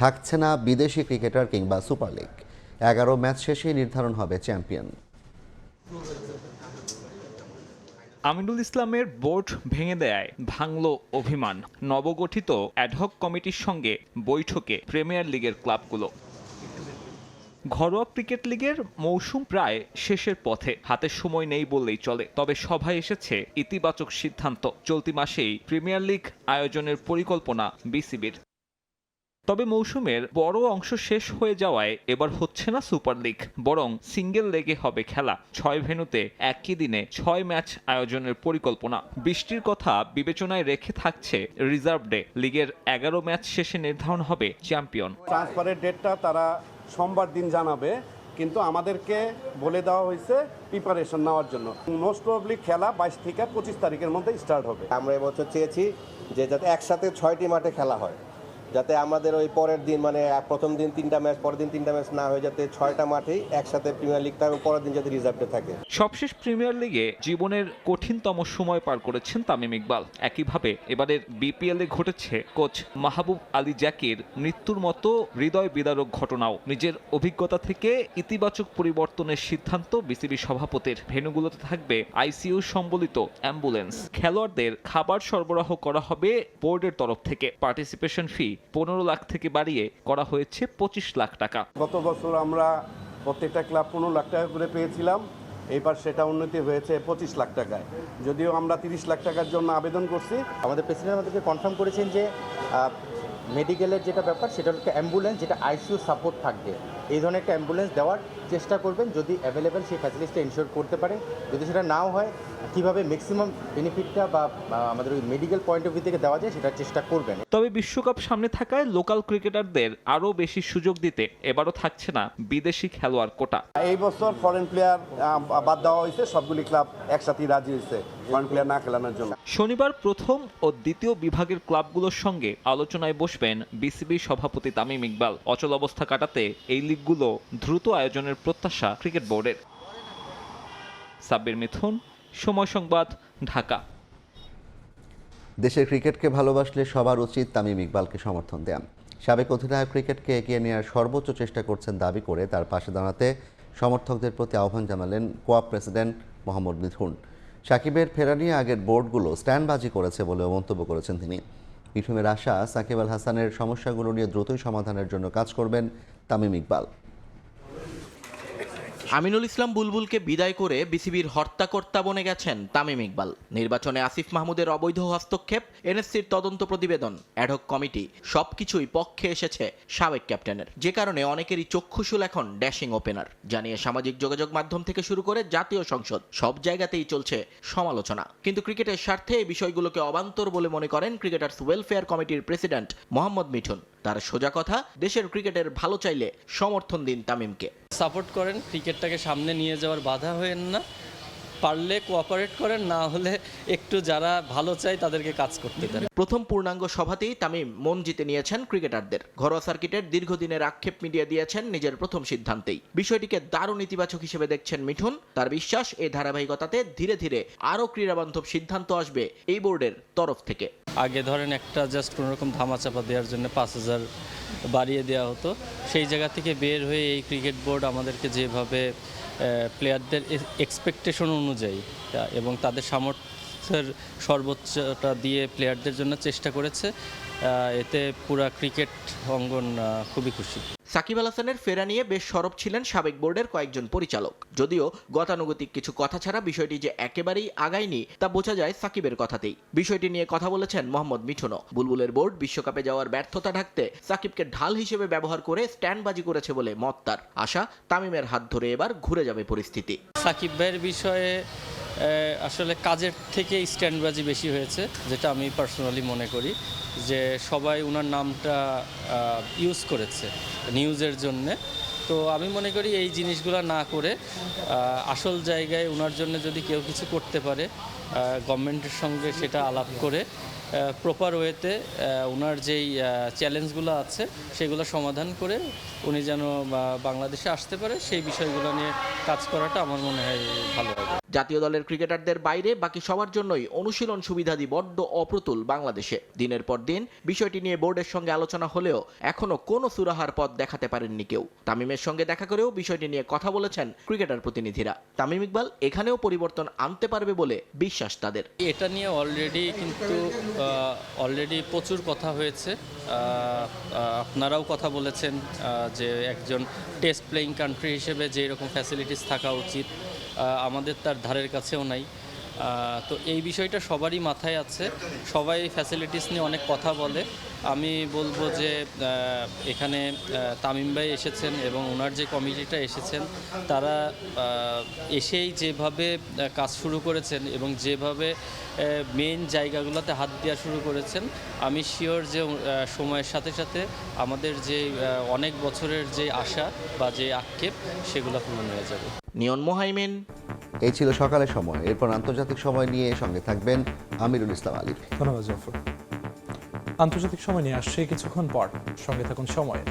থাকছে না বিদেশি ক্রিকেটার কিংবা সুপার লিগ। 11 ম্যাচ শেষেই নির্ধারণ হবে চ্যাম্পিয়ন। আমিনুল ইসলামের বোর্ড ভেঙে দেয় ভাঙল অভিমান। নবগঠিত অ্যাডহক কমিটির সঙ্গে বৈঠকে প্রিমিয়ার লিগের ক্লাবগুলো। ঘরোয়া ক্রিকেট লিগের মৌসুম প্রায় শেষের পথে, হাতে সময় নেই বললেই চলে। তবে সভায় এসেছে ইতিবাচক সিদ্ধান্ত। চলতি মাসেই প্রিমিয়ার লিগ আয়োজনের পরিকল্পনা বিসিবির। তবে মৌসুমের বড় অংশ শেষ হয়ে যাওয়ায় এবার হচ্ছে না সুপার লিগ, বরং সিঙ্গেল লেগে হবে খেলা। 6 ভেন্যুতে একই দিনে 6 ম্যাচ আয়োজনের পরিকল্পনা। বৃষ্টির কথা বিবেচনায় রেখে থাকছে রিজার্ভ ডে। লিগের 11 ম্যাচ শেষে নির্ধারণ হবে চ্যাম্পিয়ন। ট্রান্সফারের ডেটটা তারা সোমবার দিন জানাবে, কিন্তু আমাদেরকে বলে দেওয়া হয়েছে প্রিপারেশন নেওয়ার জন্য। মোস্ট প্রবাবলি খেলা 22 থেকে 25 তারিখের মধ্যে স্টার্ট হবে। আমরা এবছর চেয়েছি যে যাতে একসাথে 6টি মাঠে খেলা হয়, যাতে আমাদের ওই পরের দিন মানে প্রথম দিন 3টা ম্যাচ, পরের দিন 3টা ম্যাচ না হয়ে যাতে 6টা মাঠেই একসাথে প্রিমিয়ার লিগটা এবং পরের দিন যাতে রিজার্ভে থাকে। সবশেষ প্রিমিয়ার লিগে জীবনের কঠিনতম সময় পার করেছেন তামিম ইকবাল। একইভাবে এবারের বিপিএলে ঘটেছে কোচ মাহবুব আলী জাকির মৃত্যুর মতো হৃদয় বিদারক ঘটনাও। নিজের অভিজ্ঞতা থেকে ইতিবাচক পরিবর্তনের সিদ্ধান্ত বিসিবি সভাপতির। ভেন্যুগুলোতে থাকবে আইসিইউ সম্বলিত অ্যাম্বুলেন্স। খেলোয়াড়দের খাবার সরবরাহ করা হবে বোর্ডের তরফ থেকে। পার্টিসিপেশন ফি 15 লাখ থেকে বাড়িয়ে করা হয়েছে 25 লাখ টাকা। গত বছর আমরা প্রত্যেকটা ক্লাব 15 লাখ টাকা করে পেয়েছিলাম, এইবার সেটা উন্নতি হয়েছে 25 লাখ টাকায়। যদিও আমরা 30 লাখ টাকার জন্য আবেদন করছি। আমাদের প্রেসিডেন্ট আমাদেরকে কনফার্ম করেছেন যে মেডিকেলের যেটা ব্যাপার সেটা হচ্ছে অ্যাম্বুলেন্স, যেটা আইসিইউ সাপোর্ট থাকবে, এই ধরনের একটা অ্যাম্বুলেন্স দেওয়ার চেষ্টা করবেন যদি অ্যাভেলেবেল সেই ফ্যাসিলিটিটা ইনশিওর করতে পারে। যদি সেটা নাও হয় কীভাবে ম্যাক্সিমাম বেনিফিটটা বা আমাদের ওই মেডিকেল পয়েন্ট অফ ভিউ থেকে দেওয়া যায় সেটার চেষ্টা করবেন। তবে বিশ্বকাপ সামনে থাকায় লোকাল ক্রিকেটারদের আরও বেশি সুযোগ দিতে এবারও থাকছে না বিদেশি খেলোয়াড় কোটা। এই বছর ফরেন প্লেয়ার বাদ দেওয়া হয়েছে, সবগুলি ক্লাব একসাথে রাজি হয়েছে ফরেন প্লেয়ার না খেলানোর জন্য। শনিবার প্রথম ও দ্বিতীয় বিভাগের ক্লাবগুলোর সঙ্গে আলোচনায় বসবেন বিসিবি সভাপতি তামিম ইকবাল। অচল অবস্থা কাটাতে এই লিগগুলো দ্রুত আয়োজনের প্রত্যাশা ক্রিকেট বোর্ডের। সাব্বির মিথুন, সময় সংবাদ, ঢাকা। দেশের ক্রিকেটকে ভালোবাসলে সবার উচিত তামিম ইকবালকে সমর্থন দেয়া। সাবেক অধিনায়ক ক্রিকেটকে এগিয়ে নেওয়ার সর্বোচ্চ চেষ্টা করছেন দাবি করে তার পাশে দাঁড়াতে সমর্থকদের প্রতি আহ্বান জানালেন কোয়া প্রেসিডেন্ট মোহাম্মদ মিঠুন। সাকিবের ফেরা নিয়ে আগের বোর্ডগুলো স্ট্যান্ডবাজি করেছে বলেও মন্তব্য করেছেন তিনি। মিঠুনের আশা সাকিব আল হাসানের সমস্যাগুলো নিয়ে দ্রুতই সমাধানের জন্য কাজ করবেন তামিম ইকবাল। আমিনুল ইসলাম বুলবুলকে বিদায় করে বিসিবির হর্তাকর্তা বনে গেছেন তামিম ইকবাল। নির্বাচনে আসিফ মাহমুদের অবৈধ হস্তক্ষেপ, এনএসসির তদন্ত প্রতিবেদন, অ্যাডহক কমিটি সবকিছুই পক্ষে এসেছে সাবেক ক্যাপ্টেনের, যে কারণে অনেকেরই চক্ষুশূল এখন ড্যাশিং ওপেনার। জানিয়ে সামাজিক যোগাযোগ মাধ্যম থেকে শুরু করে জাতীয় সংসদ সব জায়গাতেই চলছে সমালোচনা। কিন্তু ক্রিকেটের স্বার্থে এই বিষয়গুলোকে অবান্তর বলে মনে করেন ক্রিকেটার্স ওয়েলফেয়ার কমিটির প্রেসিডেন্ট মোহাম্মদ মিঠুন। তার সোজা কথা, দেশের ক্রিকেটের ভালো চাইলে সমর্থন দিন তামিমকে। সাপোর্ট করেন, ক্রিকেটটাকে সামনে নিয়ে যাওয়ার বাধা হয়েন না, পারলে কোঅপারেট করেন, না হলে একটু যারা ভালো চায় তাদেরকে কাজ করতে দেন। প্রথম পূর্ণাঙ্গ সভাতেই তামিম মন জিতে নিয়েছেন ক্রিকেটারদের। ঘরোয়া সার্কিটের দীর্ঘদিনের আক্ষেপ মিডিয়া দিয়েছেন নিজের প্রথম সিদ্ধান্তেই। বিষয়টিকে দারুণ ইতিবাচক হিসেবে দেখছেন মিঠুন। তার বিশ্বাস, এই ধারাবাহিকতাতে ধীরে ধীরে আরও ক্রীড়াবান্ধব সিদ্ধান্ত আসবে এই বোর্ডের তরফ থেকে। আগে ধরেন একটা জাস্ট কোনোরকম ধামাচাপা দেওয়ার জন্য 5,000 বাড়িয়ে দেওয়া হতো, সেই জায়গা থেকে বের হয়ে এই ক্রিকেট বোর্ড আমাদেরকে যেভাবে প্লেয়ারদের এক্সপেকটেশন অনুযায়ী এবং তাদের সামর্থ্যের সর্বোচ্চটা দিয়ে প্লেয়ারদের জন্য চেষ্টা করেছে, এতে পুরা ক্রিকেট অঙ্গন খুবই খুশি। সাকিব আল হাসানের ফেরা নিয়ে বেশ সরব ছিলেন সাবেক বোর্ডের কয়েকজন পরিচালক। যদিও গতানুগতিক কিছু কথা ছাড়া বিষয়টি যে একেবারেই আগায়নি তা বোঝা যায় সাকিবের কথাতেই। বিষয়টি নিয়ে কথা বলেছেন মোহাম্মদ মিঠুনও। বুলবুলের বোর্ড বিশ্বকাপে যাওয়ার ব্যর্থতা ঢাকতে সাকিবকে ঢাল হিসেবে ব্যবহার করে স্ট্যান্ডবাজি করেছে বলে মত তার। আশা, তামিমের হাত ধরে এবার ঘুরে যাবে পরিস্থিতি। সাকিব ভাইয়ের বিষয়ে আসলে কাজের থেকে স্ট্যান্ডবাজি বেশি হয়েছে, যেটা আমি পার্সোনালি মনে করি, যে সবাই ওনার নামটা ইউজ করেছে নিউজের জন্যে। তো আমি মনে করি এই জিনিসগুলো না করে আসল জায়গায় ওনার জন্য যদি কেউ কিছু করতে পারে, গভর্নমেন্টের সঙ্গে সেটা আলাপ করে প্রপার ওয়েতে ওনার যেই চ্যালেঞ্জগুলো আছে সেগুলো সমাধান করে উনি যেন বাংলাদেশে আসতে পারে, সেই বিষয়গুলো নিয়ে কাজ করাটা আমার মনে হয় ভালো হবে। জাতীয় দলের ক্রিকেটারদের বাইরে বাকি সবার জন্যই অনুশীলন সুবিধাদি বড্ড অপ্রতুল বাংলাদেশে। দিনের পর দিন বিষয়টি নিয়ে বোর্ডের সঙ্গে আলোচনা হলেও এখনো কোনো সুরাহার পথ দেখাতে পারেননি কেউ। তামিমের সঙ্গে দেখা করেও বিষয়টি নিয়ে কথা বলেছেন ক্রিকেটার প্রতিনিধিরা। তামিম ইকবাল এখানেও পরিবর্তন আনতে পারবে বলে বিশ্বাস তাদের। এটা নিয়ে অলরেডি প্রচুর কথা হয়েছে, আপনারাও কথা বলেছেন যে একজন টেস্ট প্লেয়িং কান্ট্রি হিসেবে যে রকম ফ্যাসিলিটিস থাকা উচিত আমাদের তার ধারের কাছেও নাই। তো এই বিষয়টা সবারই মাথায় আছে, সবাই ফ্যাসিলিটিস নিয়ে অনেক কথা বলে। আমি বলবো যে এখানে তামিম ভাই এসেছেন এবং ওনার যে কমিটিটা এসেছেন, তারা এসেই যেভাবে কাজ শুরু করেছেন এবং যেভাবে মেইন জায়গাগুলোতে হাত দেওয়া শুরু করেছেন, আমি শিওর যে সময়ের সাথে সাথে আমাদের যে অনেক বছরের যে আশা বা যে আক্ষেপ সেগুলো পূরণ হয়ে যাবে। নিয়ন মোহাইমিন। এই ছিল সকালের সময়। এরপর আন্তর্জাতিক সময় নিয়ে সঙ্গে থাকবেন আমিরুল ইসলাম আলিফ। ধন্যবাদ জাফর। আন্তর্জাতিক সময় নিয়ে আসছে কিছুক্ষণ পর, সঙ্গে থাকুন সময়ে।